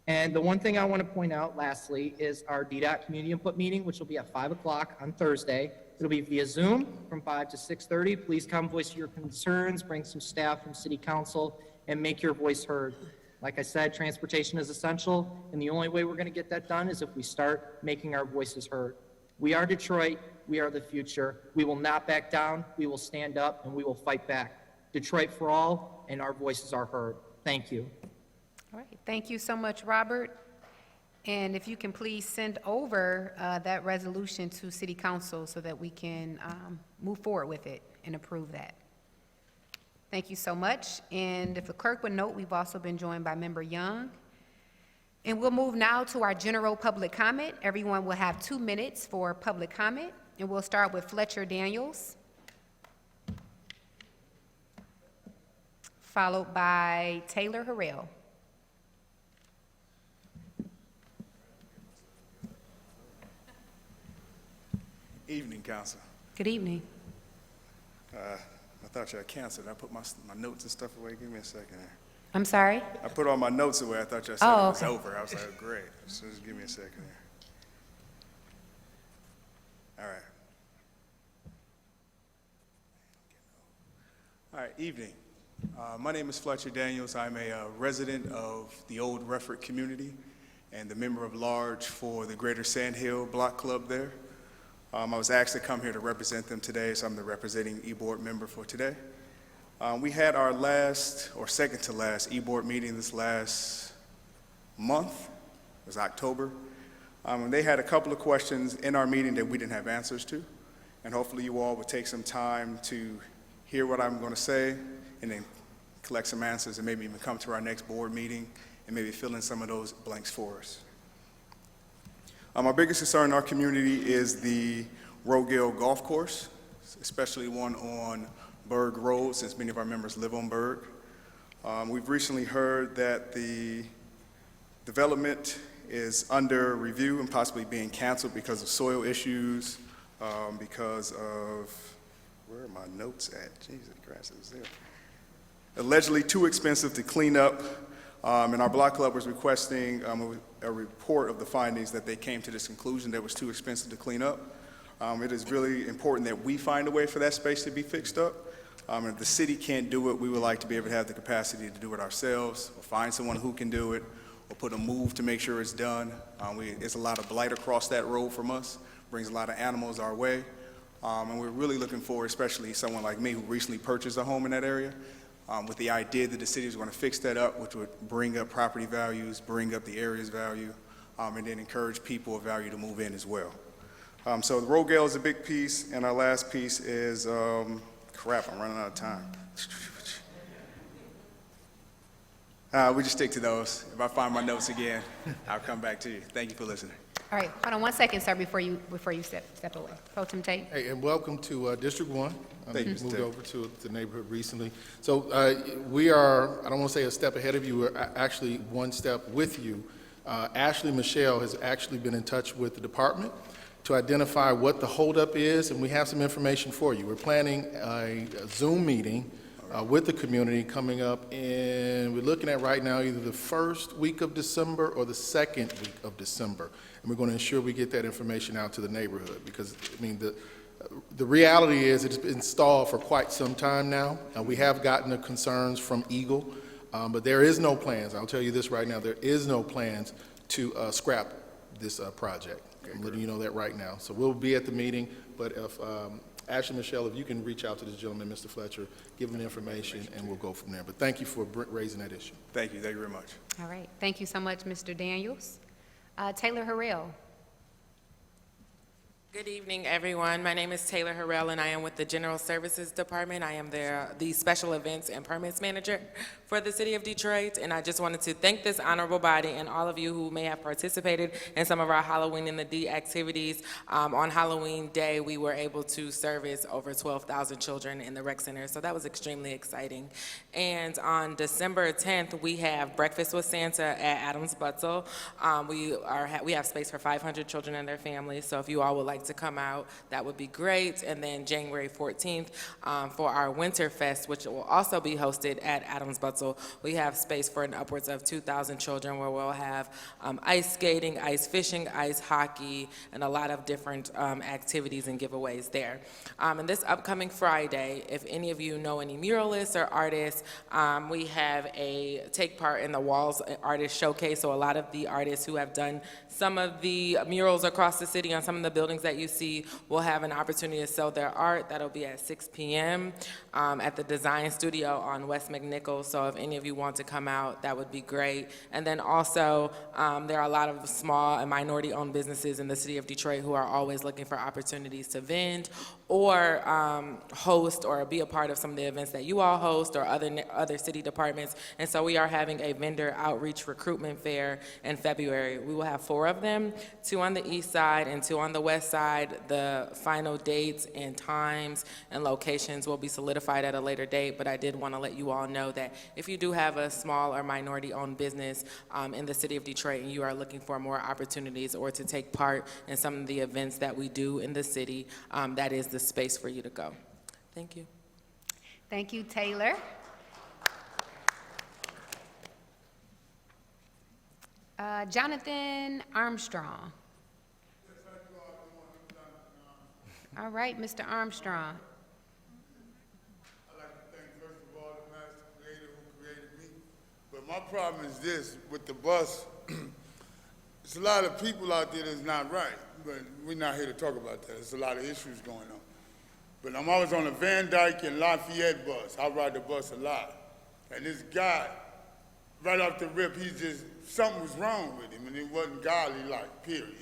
And the one thing I want to point out lastly is our DDOT community input meeting, which will be at 5 o'clock on Thursday. It'll be via Zoom from 5 to 6:30. Please come voice your concerns, bring some staff from City Council, and make your voice heard. Like I said, transportation is essential, and the only way we're going to get that done is if we start making our voices heard. We are Detroit. We are the future. We will not back down. We will stand up, and we will fight back. Detroit for all, and our voices are heard. Thank you. All right, thank you so much, Robert. And if you can please send over that resolution to City Council so that we can move forward with it and approve that. Thank you so much. And if the clerk would note, we've also been joined by Member Young. And we'll move now to our general public comment. Everyone will have 2 minutes for public comment, and we'll start with Fletcher Daniels, followed by Taylor Harrell. Evening, Council. Good evening. I thought you had canceled. I put my notes and stuff away. Give me a second there. I'm sorry? I put all my notes away. I thought you said Oh, it was okay. over. I was like, oh, great. So just give me a second there. All right. All right, evening. My name is Fletcher Daniels. I'm a resident of the Old Refford community and the member of large for the Greater Sand Hill Block Club there. I was asked to come here to represent them today, so I'm the representing E-Board member for today. We had our last, or second to last, E-Board meeting this last month. It was October. And they had a couple of questions in our meeting that we didn't have answers to. And hopefully you all would take some time to hear what I'm going to say and then collect some answers and maybe even come to our next board meeting and maybe fill in some of those blanks for us. Our biggest concern in our community is the Rogale Golf Course, especially one on Berg Road, since many of our members live on Berg. We've recently heard that the development is under review and possibly being canceled because of soil issues, because of, where are my notes at? Jesus Christ, it was there. Allegedly too expensive to clean up, and our block club was requesting a report of the findings that they came to this conclusion that was too expensive to clean up. It is really important that we find a way for that space to be fixed up. If the city can't do it, we would like to be able to have the capacity to do it ourselves, or find someone who can do it, or put a move to make sure it's done. It's a lot of blight across that road from us, brings a lot of animals our way, and we're really looking forward, especially someone like me who recently purchased a home in that area, with the idea that the city is going to fix that up, which would bring up property values, bring up the area's value, and then encourage people of value to move in as well. So the Rogale is a big piece, and our last piece is, crap, I'm running out of time. We just stick to those. If I find my notes again, I'll come back to you. Thank you for listening. All right, hold on one second, sir, before you step away. Pro Tem Tate. Hey, and welcome to District 1. Thank you, You moved Mr. over to the neighborhood recently. So we are, I don't want to say a step ahead of you, we're actually one step with you. Ashley Michelle has actually been in touch with the department to identify what the holdup is, and we have some information for you. We're planning a Zoom meeting with the community coming up, and we're looking at right now either the first week of December or the second week of December. And we're going to ensure we get that information out to the neighborhood, because, I mean, the reality is it's been stalled for quite some time now. We have gotten the concerns from Eagle, but there is no plans. I'll tell you this right now, there is no plans to scrap this project. I'm letting you know that right now. So we'll be at the meeting, but if Ashley Michelle, if you can reach out to this gentleman, Mr. Fletcher, give him the information, and we'll go from there. But thank you for raising that issue. Thank you very much. All right, thank you so much, Mr. Daniels. Taylor Harrell. Good evening, everyone. My name is Taylor Harrell, and I am with the General Services Department. I am the Special Events and Permits Manager for the City of Detroit, and I just wanted to thank this honorable body and all of you who may have participated in some of our Halloween in the D activities. On Halloween Day, we were able to service over 12,000 children in the rec center, so that was extremely exciting. And on December 10th, we have Breakfast with Santa at Adams Butzel. We have space for 500 children and their families, so if you all would like to come out, that would be great. And then January 14th for our Winter Fest, which will also be hosted at Adams Butzel, we have space for an upwards of 2,000 children, where we'll have ice skating, ice fishing, ice hockey, and a lot of different activities and giveaways there. And this upcoming Friday, if any of you know any muralists or artists, we have a take part in the Walls Artist Showcase. So a lot of the artists who have done some of the murals across the city on some of the buildings that you see will have an opportunity to sell their art. That'll be at 6 p.m. At the Design Studio on West McNichol. So if any of you want to come out, that would be great. And then also, there are a lot of small and minority-owned businesses in the city of Detroit who are always looking for opportunities to vend or host or be a part of some of the events that you all host or other city departments. And so we are having a vendor outreach recruitment fair in February. We will have 4 of them, 2 on the east side and 2 on the west side. The final dates and times and locations will be solidified at a later date, but I did want to let you all know that if you do have a small or minority-owned business in the city of Detroit and you are looking for more opportunities or to take part in some of the events that we do in the city, that is the space for you to go. Thank you. Thank you, Taylor. Jonathan Armstrong. All right, Mr. Armstrong. I'd like to thank, first of all, the master creator who created me. But my problem is this, with the bus, there's a lot of people out there that's not right, but we're not here to talk about that. There's a lot of issues going on. But I'm always on the Van Dyke and Lafayette bus. I ride the bus a lot. And this guy, right off the rip, something was wrong with him, and it wasn't godly-like, period.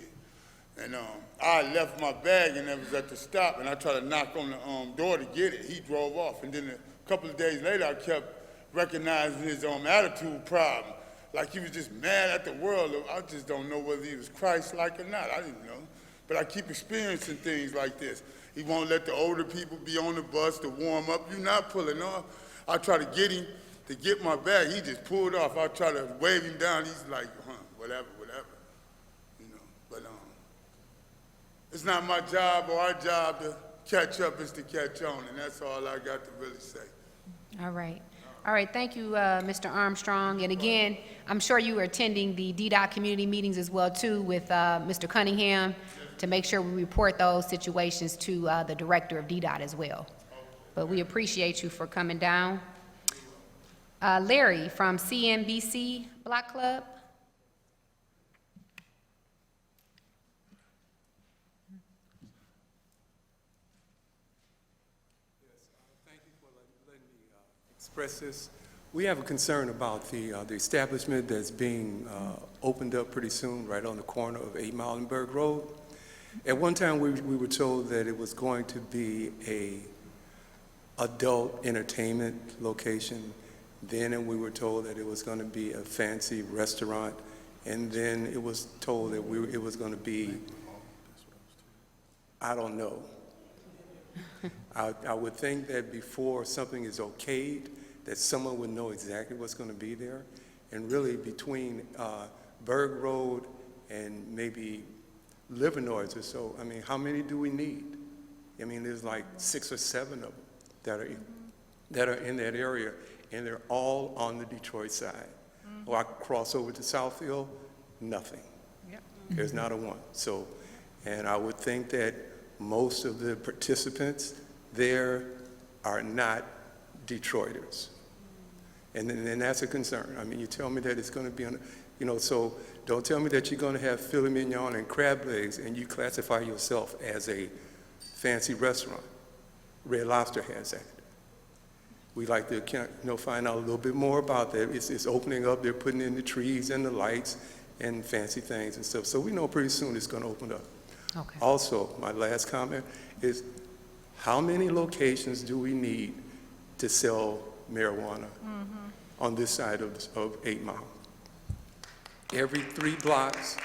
And I left my bag, and it was at the stop, and I tried to knock on the door to get it. He drove off, and then a couple of days later, I kept recognizing his attitude problem, like he was just mad at the world. I just don't know whether he was Christ-like or not. I didn't know. But I keep experiencing things like this. He won't let the older people be on the bus to warm up. You're not pulling off. I try to get him to get my bag. He just pulled off. I try to wave him down. He's like, whatever. You know, but it's not my job or our job to catch up, it's to catch on, and that's all I got to really say. All right. All right, thank you, Mr. Armstrong. And again, I'm sure you were attending the DDOT community meetings as well, too, with Mr. Cunningham, to make sure we report those situations to the director of DDOT as well. But we appreciate you for coming down. Larry from CNBC Block Club. Express this. We have a concern about the establishment that's being opened up pretty soon, right on the corner of 8 Milenberg Road. At one time, we were told that it was going to be a adult entertainment location. Then we were told that it was going to be a fancy restaurant And then it was told that it was going to be, I don't know. I would think that before something is okayed, that someone would know exactly what's going to be there. And really between Berg Road and maybe Livernois or so, I mean, how many do we need? I mean, there's like 6 or 7 of them that are in that area, and they're all on the Detroit side. Or I cross over to Southfield, nothing. There's not a one. So, and I would think that most of the participants there are not Detroiters. And that's a concern. I mean, you tell me that it's going to be on, you know, so don't tell me that you're going to have filet mignon and crab legs and you classify yourself as a fancy restaurant. Red Lobster has that. We like to find out a little bit more about that. It's opening up. They're putting in the trees and the lights and fancy things and stuff. So we know pretty soon it's going to open up. Okay. Also, my last comment is, how many locations do we need to sell marijuana on this side of 8 Mile? Every 3 blocks,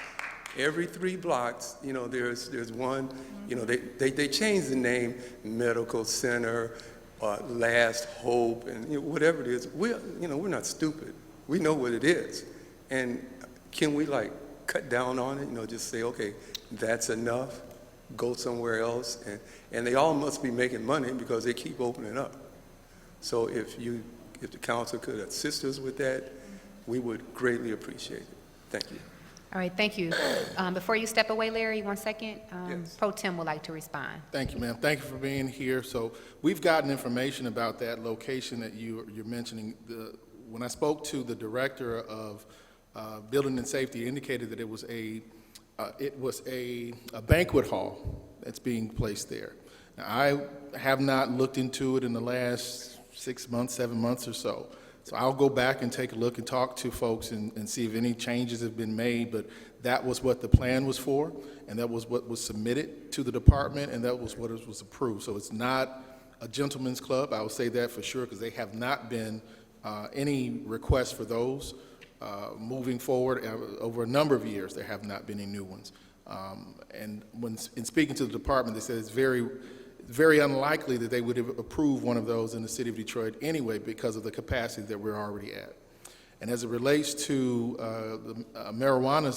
you know, there's one, you know, they changed the name, Medical Center, Last Hope, and you know, whatever it is. We're not stupid. We know what it is. And can we like cut down on it, you know, just say, okay, that's enough, go somewhere else. And they all must be making money because they keep opening up. So if the council could assist us with that, we would greatly appreciate it. Thank you. All right, thank you. Before you step away, Larry, 1 second. Yes. Pro Tem would like to respond. Thank you, ma'am. Thank you for being here. So we've gotten information about that location that you're mentioning. When I spoke to the director of Building and Safety, indicated that it was a banquet hall that's being placed there. Now, I have not looked into it in the last 6 months, 7 months or so. So I'll go back and take a look and talk to folks and see if any changes have been made, but that was what the plan was for, and that was what was submitted to the department, and that was what was approved. So it's not a gentleman's club, I will say that for sure, because they have not been any requests for those. Moving forward, over a number of years, there have not been any new ones. And in speaking to the department, they said it's very unlikely that they would have approved one of those in the city of Detroit anyway because of the capacity that we're already at. And as it relates to the marijuana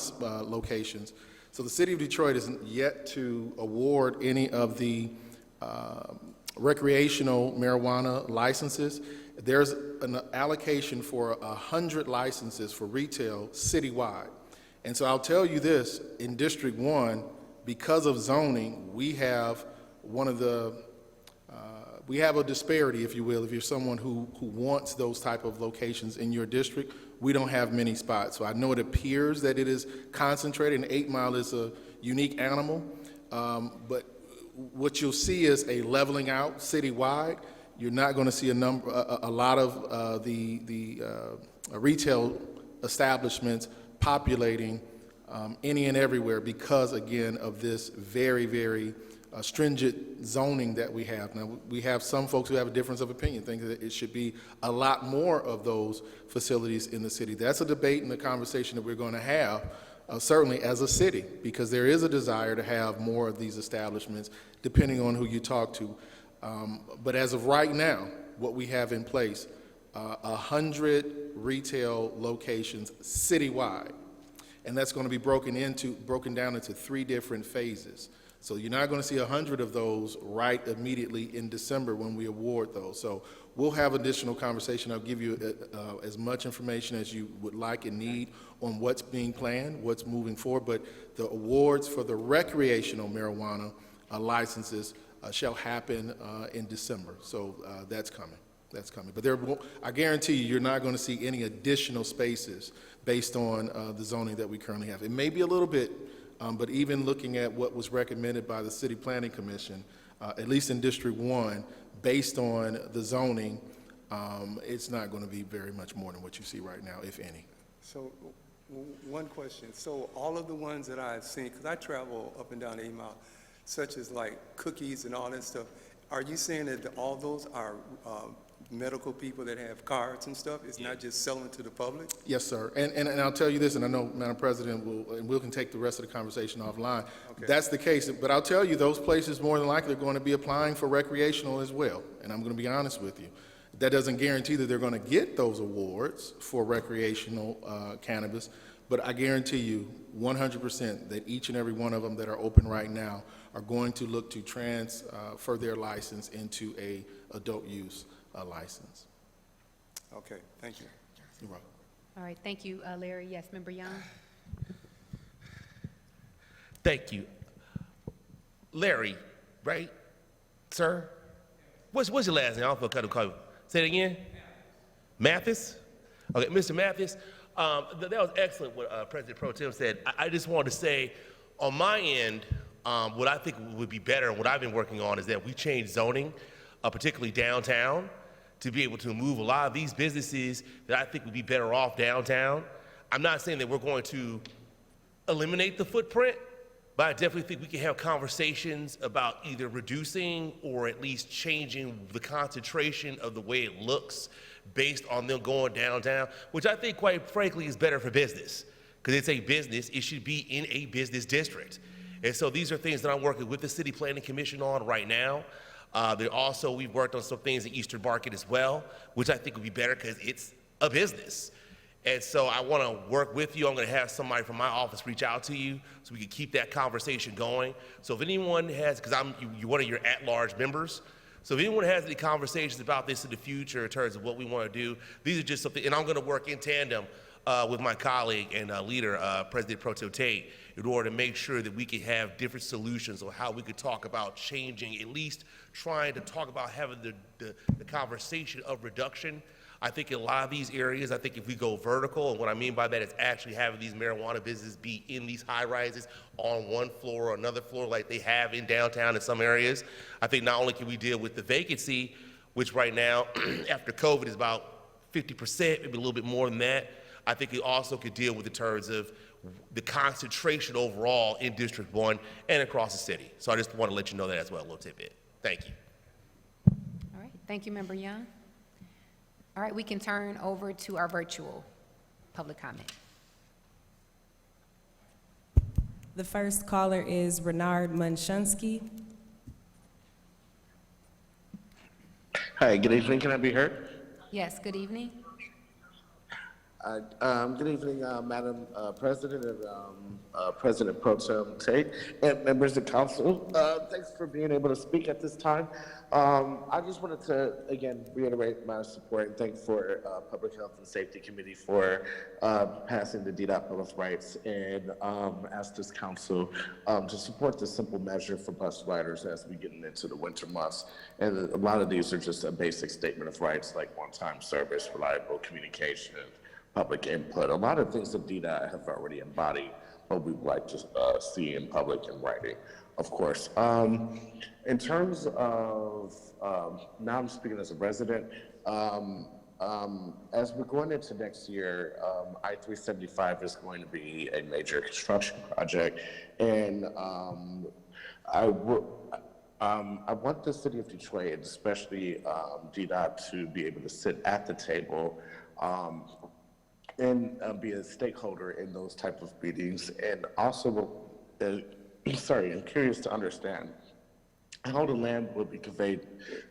locations, so the city of Detroit isn't yet to award any of the recreational marijuana licenses. There's an allocation for 100 licenses for retail citywide. And so I'll tell you this, in District 1, because of zoning, we have we have a disparity, if you will. If you're someone who wants those type of locations in your district, we don't have many spots. So I know it appears that it is concentrated, and 8 Mile is a unique animal, but what you'll see is a leveling out citywide. You're not going to see a lot of the retail establishments populating any and everywhere because, again, of this very, very stringent zoning that we have. Now, we have some folks who have a difference of opinion, think that it should be a lot more of those facilities in the city. That's a debate and a conversation that we're going to have, certainly as a city, because there is a desire to have more of these establishments, depending on who you talk to. But as of right now, what we have in place, 100 retail locations citywide, and that's going to be broken down into 3 different phases. So you're not going to see 100 of those right immediately in December when we award those. So we'll have additional conversation. I'll give you as much information as you would like and need on what's being planned, what's moving forward. But the awards for the recreational marijuana licenses shall happen in December. So that's coming. That's coming. But I guarantee you're not going to see any additional spaces based on the zoning that we currently have. It may be a little bit, but even looking at what was recommended by the City Planning Commission, at least in District 1, based on the zoning, it's not going to be very much more than what you see right now, if any. So one question. So all of the ones that I've seen, because I travel up and down 8 Mile, such as like cookies and all that stuff, are you saying that all those are medical people that have cards and stuff? It's not just selling to the public? Yes, sir. And I'll tell you this, and I know Madam President will, and we can take the rest of the conversation offline. Okay. That's the case, but I'll tell you, those places more than likely are going to be applying for recreational as well, and I'm going to be honest with you. That doesn't guarantee that they're going to get those awards for recreational cannabis, but I guarantee you 100% that each and every one of them that are open right now are going to look to transfer their license into a adult use license. Okay, thank you. You're welcome. All right, thank you, Larry. Yes, Member Young? Thank you. Larry, right, sir? What's your last name? I don't feel kind of call you. Say it again. Mathis? Okay, Mr. Mathis, that was excellent what President Pro Tem said. I just wanted to say, on my end, what I think would be better and what I've been working on is that we change zoning, particularly downtown, to be able to move a lot of these businesses that I think would be better off downtown. I'm not saying that we're going to eliminate the footprint, but I definitely think we can have conversations about either reducing or at least changing the concentration of the way it looks based on them going downtown, which I think, quite frankly, is better for business. Because it's a business, it should be in a business district. And so these are things that I'm working with the City Planning Commission on right now. We've worked on some things in Eastern Market as well, which I think would be better because it's a business. And so I want to work with you. I'm going to have somebody from my office reach out to you so we can keep that conversation going. So if anyone has, because you're one of your at-large members, so if anyone has any conversations about this in the future in terms of what we want to do, these are just something, and I'm going to work in tandem with my colleague and leader, President Pro Tem Tate, in order to make sure that we can have different solutions on how we could talk about changing, at least trying to talk about having the conversation of reduction. I think in a lot of these areas, I think if we go vertical, and what I mean by that is actually having these marijuana businesses be in these high rises on one floor or another floor like they have in downtown in some areas, I think not only can we deal with the vacancy, which right now, after COVID is about 50%, maybe a little bit more than that, I think it also could deal with the terms of the concentration overall in District 1 and across the city. So I just want to let you know that as well, a little tidbit. Thank you. All right, thank you, Member Young. All right, we can turn over to our virtual public comment. The first caller is Renard Munshunsky. Hi, good evening. Can I be heard? Yes, good evening. Good evening, Madam President and President Pro Tem Tate and members of council. Thanks for being able to speak at this time. I just wanted to, again, reiterate my support and thank for Public Health and Safety Committee for passing the DDOT Bill of Rights and ask this council to support this simple measure for bus riders as we get into the winter months. And a lot of these are just a basic statement of rights like on-time service, reliable communication, public input, a lot of things that DDOT have already embodied, but we would like to see in public and writing, of course. In terms of, now I'm speaking as a resident, as we're going into next year, I-375 is going to be a major construction project, and I want the city of Detroit, especially DDOT, to be able to sit at the table and be a stakeholder in those type of meetings. And also, I'm curious to understand how the land will be conveyed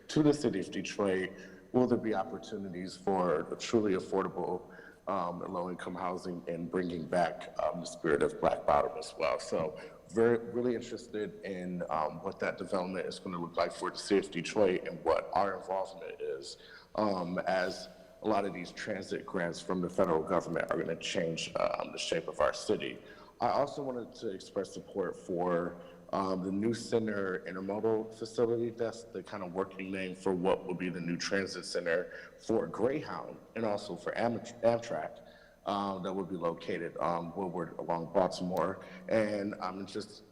to the city of Detroit. Will there be opportunities for a truly affordable low-income housing and bringing back the spirit of Black Bottom as well? So really interested in what that development is going to look like for the city of Detroit and what our involvement is as a lot of these transit grants from the federal government are going to change the shape of our city. I also wanted to express support for the new center intermodal facility. That's the kind of working name for what will be the new transit center for Greyhound and also for Amtrak that will be located Woodward along Baltimore. And I'm just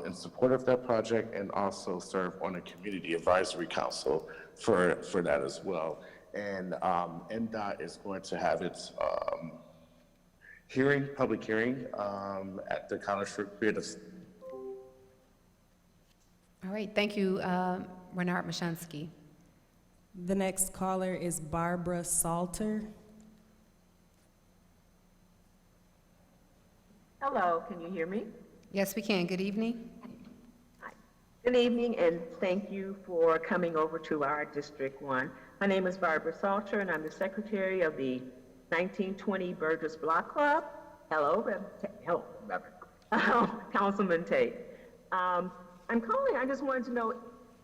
in support of that project and also serve on a community advisory council for that as well. And MDOT is going to have its public hearing at the College for Creative. All right, thank you, Renard Munshunsky. The next caller is Barbara Salter. Hello, can you hear me? Yes, we can. Good evening. Good evening, and thank you for coming over to our District 1. My name is Barbara Salter, and I'm the secretary of the 1920 Burgess Block Club. Hello, Councilman Tate. I'm calling, I just wanted to know,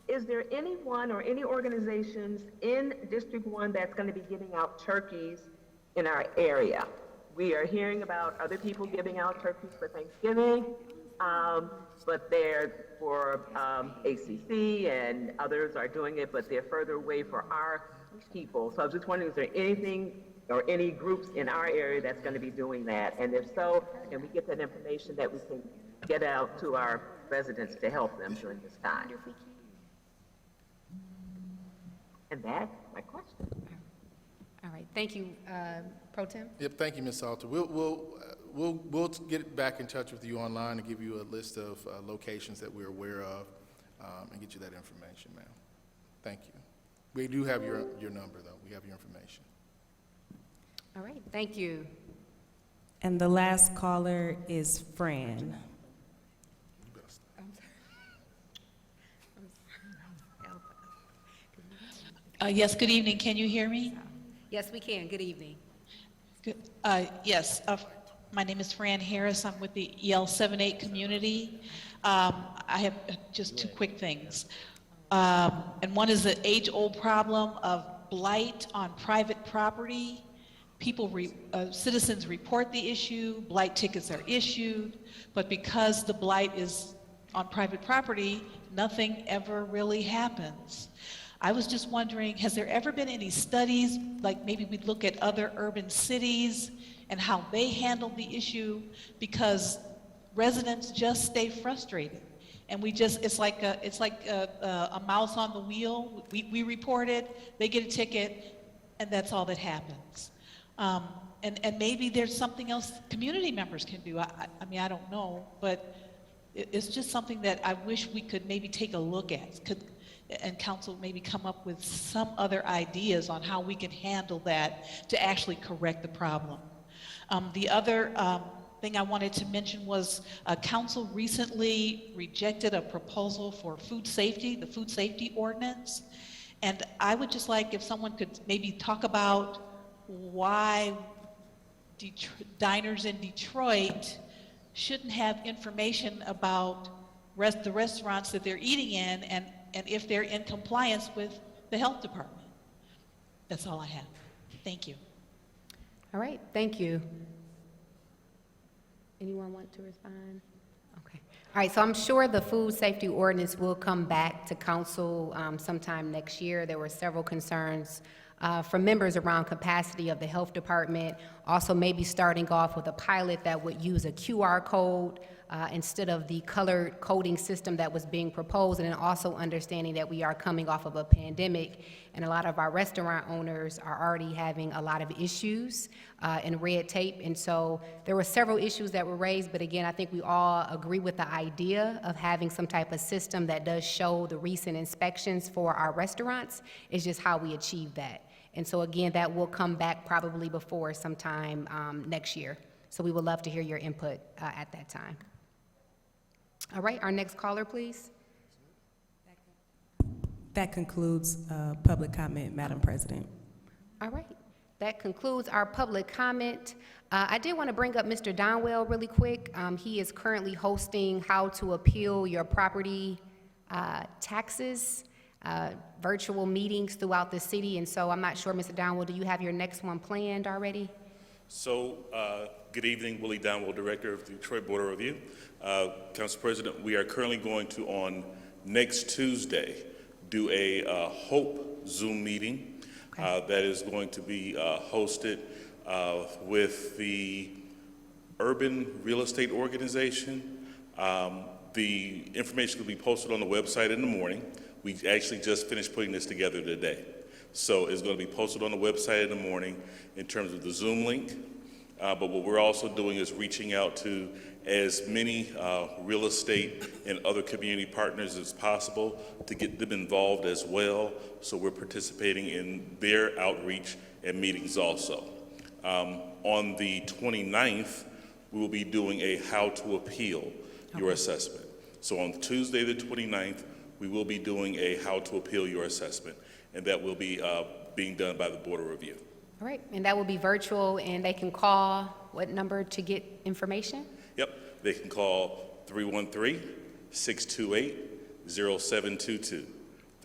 is there anyone or any organizations in District 1 that's going to be giving out turkeys in our area? We are hearing about other people giving out turkeys for Thanksgiving, but they're for ACC, and others are doing it, but they're further away for our people. So I was just wondering, is there anything or any groups in our area that's going to be doing that? And if so, can we get that information that we can get out to our residents to help them during this time? And that's my question. All right, thank you, Pro Tem. Yep, thank you, Ms. Salter. We'll get back in touch with you online and give you a list of locations that we're aware of and get you that information, ma'am. Thank you. We do have your number, though. We have your information. All right, thank you. And the last caller is Fran. Yes, good evening. Can you hear me? Yes, we can. Good evening. Good. Yes, my name is Fran Harris. I'm with the EL 78 community. I have just two quick things. And one is the age-old problem of blight on private property. Citizens report the issue, blight tickets are issued, but because the blight is on private property, nothing ever really happens. I was just wondering, has there ever been any studies, like maybe we'd look at other urban cities and how they handle the issue, because residents just stay frustrated. And it's like a mouse on the wheel. We report it, they get a ticket, and that's all that happens. And maybe there's something else community members can do. I mean, I don't know, but it's just something that I wish we could maybe take a look at. And council maybe come up with some other ideas on how we can handle that to actually correct the problem. The other thing I wanted to mention was council recently rejected a proposal for food safety, the food safety ordinance. And I would just like if someone could maybe talk about why diners in Detroit shouldn't have information about the restaurants that they're eating in, and if they're in compliance with the health department. That's all I have. Thank you. All right, thank you. Anyone want to respond? Okay. All right, so I'm sure the food safety ordinance will come back to council sometime next year. There were several concerns from members around capacity of the health department, also maybe starting off with a pilot that would use a QR code instead of the colored coding system that was being proposed, and then also understanding that we are coming off of a pandemic, and a lot of our restaurant owners are already having a lot of issues and red tape. And so there were several issues that were raised, but again, I think we all agree with the idea of having some type of system that does show the recent inspections for our restaurants. It's just how we achieve that. And so again, that will come back probably before sometime next year. So we would love to hear your input at that time. All right, our next caller, please. That concludes public comment, Madam President. All right, that concludes our public comment. I did want to bring up Mr. Donwell really quick. He is currently hosting How to Appeal Your Property Taxes virtual meetings throughout the city, and so I'm not sure, Mr. Donwell, do you have your next one planned already? So, good evening, Willie Donwell, Director of the Detroit Board of Review. Council President, we are currently going to, on next Tuesday, do a HOPE Zoom meeting that is going to be hosted with the Urban Real Estate Organization. The information will be posted on the website in the morning. We actually just finished putting this together today. So it's going to be posted on the website in the morning in terms of the Zoom link. But what we're also doing is reaching out to as many real estate and other community partners as possible to get them involved as well. So we're participating in their outreach and meetings also. On the 29th, we will be doing a how to appeal your assessment. So on Tuesday the 29th, we will be doing a how to appeal your assessment, and that will be being done by the Board of Review. All right, and that will be virtual, and they can call what number to get information? Yep, they can call 313-628-0722,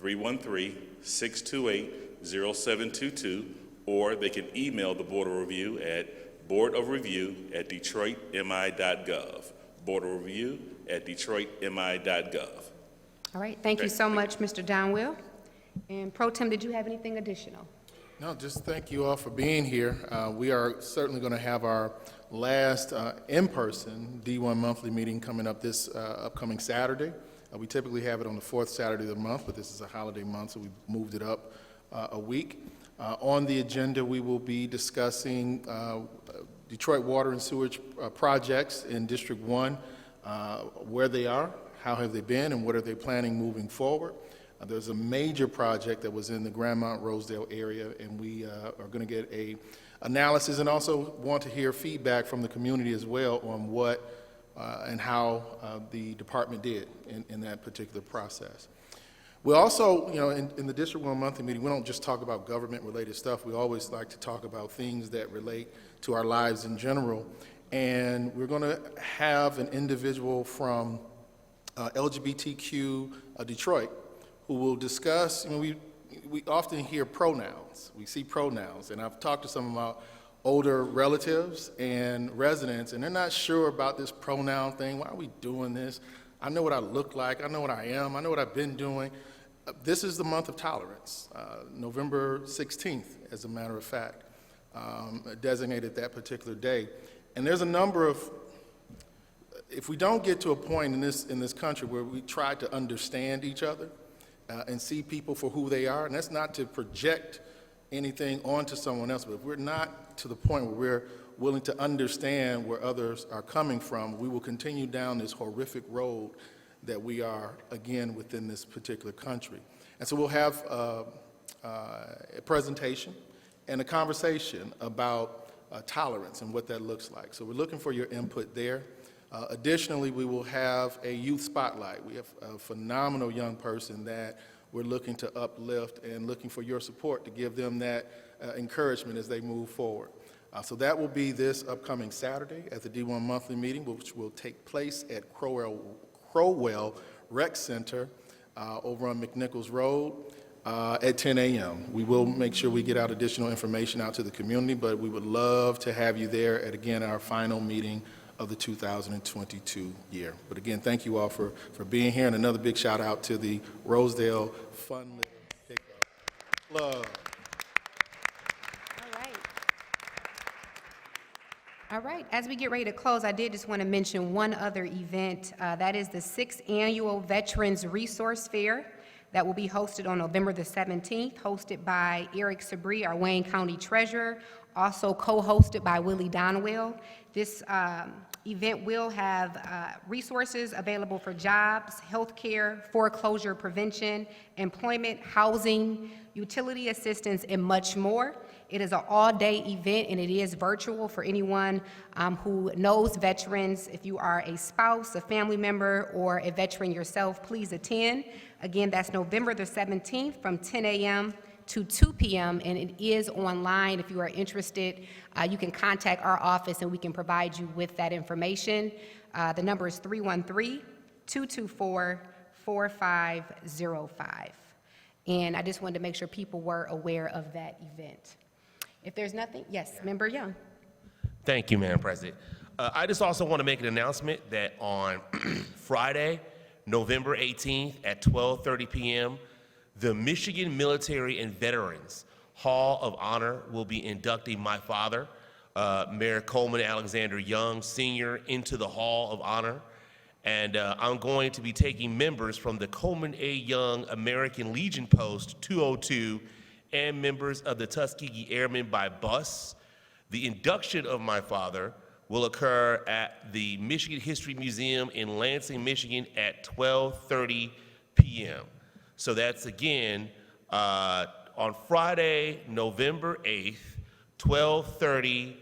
313-628-0722, or they can email the Board of Review at boardofreview@detroitmi.gov, boardofreview@detroitmi.gov. All right, thank you Okay, so much, Mr. Downwell. And Pro Tem, did you have anything additional? No, just thank you all for being here. We are certainly going to have our last in-person D1 monthly meeting coming up this upcoming Saturday. We typically have it on the fourth Saturday of the month, but this is a holiday month, so we moved it up a week. On the agenda, we will be discussing Detroit water and sewage projects in District 1, where they are, how have they been, and what are they planning moving forward. There's a major project that was in the Grandmont Rosedale area, and we are going to get a analysis and also want to hear feedback from the community as well on what and how the department did in that particular process. We also, in the District 1 monthly meeting, we don't just talk about government-related stuff. We always like to talk about things that relate to our lives in general. And we're going to have an individual from LGBTQ Detroit who will discuss, we often hear pronouns. We see pronouns, and I've talked to some of my older relatives and residents, and they're not sure about this pronoun thing. Why are we doing this? I know what I look like. I know what I am. I know what I've been doing. This is the month of tolerance, November 16th, as a matter of fact, designated that particular day. And there's a number of, if we don't get to a point in this country where we try to understand each other and see people for who they are, and that's not to project anything onto someone else, but if we're not to the point where we're willing to understand where others are coming from, we will continue down this horrific road that we are, again, within this particular country. And so we'll have a presentation and a conversation about tolerance and what that looks like. So we're looking for your input there. Additionally, we will have a youth spotlight. We have a phenomenal young person that we're looking to uplift and looking for your support to give them that encouragement as they move forward. So that will be this upcoming Saturday at the D1 monthly meeting, which will take place at Crowell Rec Center over on McNichols Road at 10 a.m. We will make sure we get out additional information out to the community, but we would love to have you there at, again, our final meeting of the 2022 year. But again, thank you all for being here, and another big shout out to the Rosedale Fun Litter Pickup Club. All right, as we get ready to close, I did just want to mention one other event. That is the 6th Annual Veterans Resource Fair that will be hosted on November the 17th, hosted by Eric Sabri, our Wayne County Treasurer, also co-hosted by Willie Donwell. This event will have resources available for jobs, healthcare, foreclosure prevention, employment, housing, utility assistance, and much more. It is an all-day event, and it is virtual for anyone who knows veterans. If you are a spouse, a family member, or a veteran yourself, please attend. Again, that's November the 17th from 10 a.m. to 2 p.m., and it is online. If you are interested, you can contact our office, and we can provide you with that information. The number is 313-224-4505. And I just wanted to make sure people were aware of that event. If there's nothing, yes, Member Young. Thank you, Madam President. I just also want to make an announcement that on Friday, November 18th at 12:30 p.m., the Michigan Military and Veterans Hall of Honor will be inducting my father, Mayor Coleman Alexander Young, Sr., into the Hall of Honor. And I'm going to be taking members from the Coleman A. Young American Legion Post 202 and members of the Tuskegee Airmen by bus. The induction of my father will occur at the Michigan History Museum in Lansing, Michigan at 12:30 p.m. So that's again on Friday, November 8th, 12:30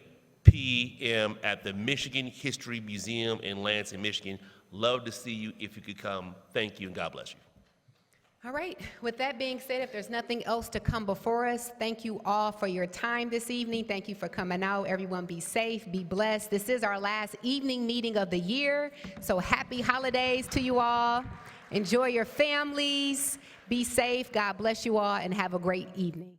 p.m. at the Michigan History Museum in Lansing, Michigan. Love to see you if you could come. Thank you and God bless you. All right, with that being said, if there's nothing else to come before us, thank you all for your time this evening. Thank you for coming out. Everyone be safe, be blessed. This is our last evening meeting of the year, so happy holidays to you all. Enjoy your families, be safe, God bless you all, and have a great evening.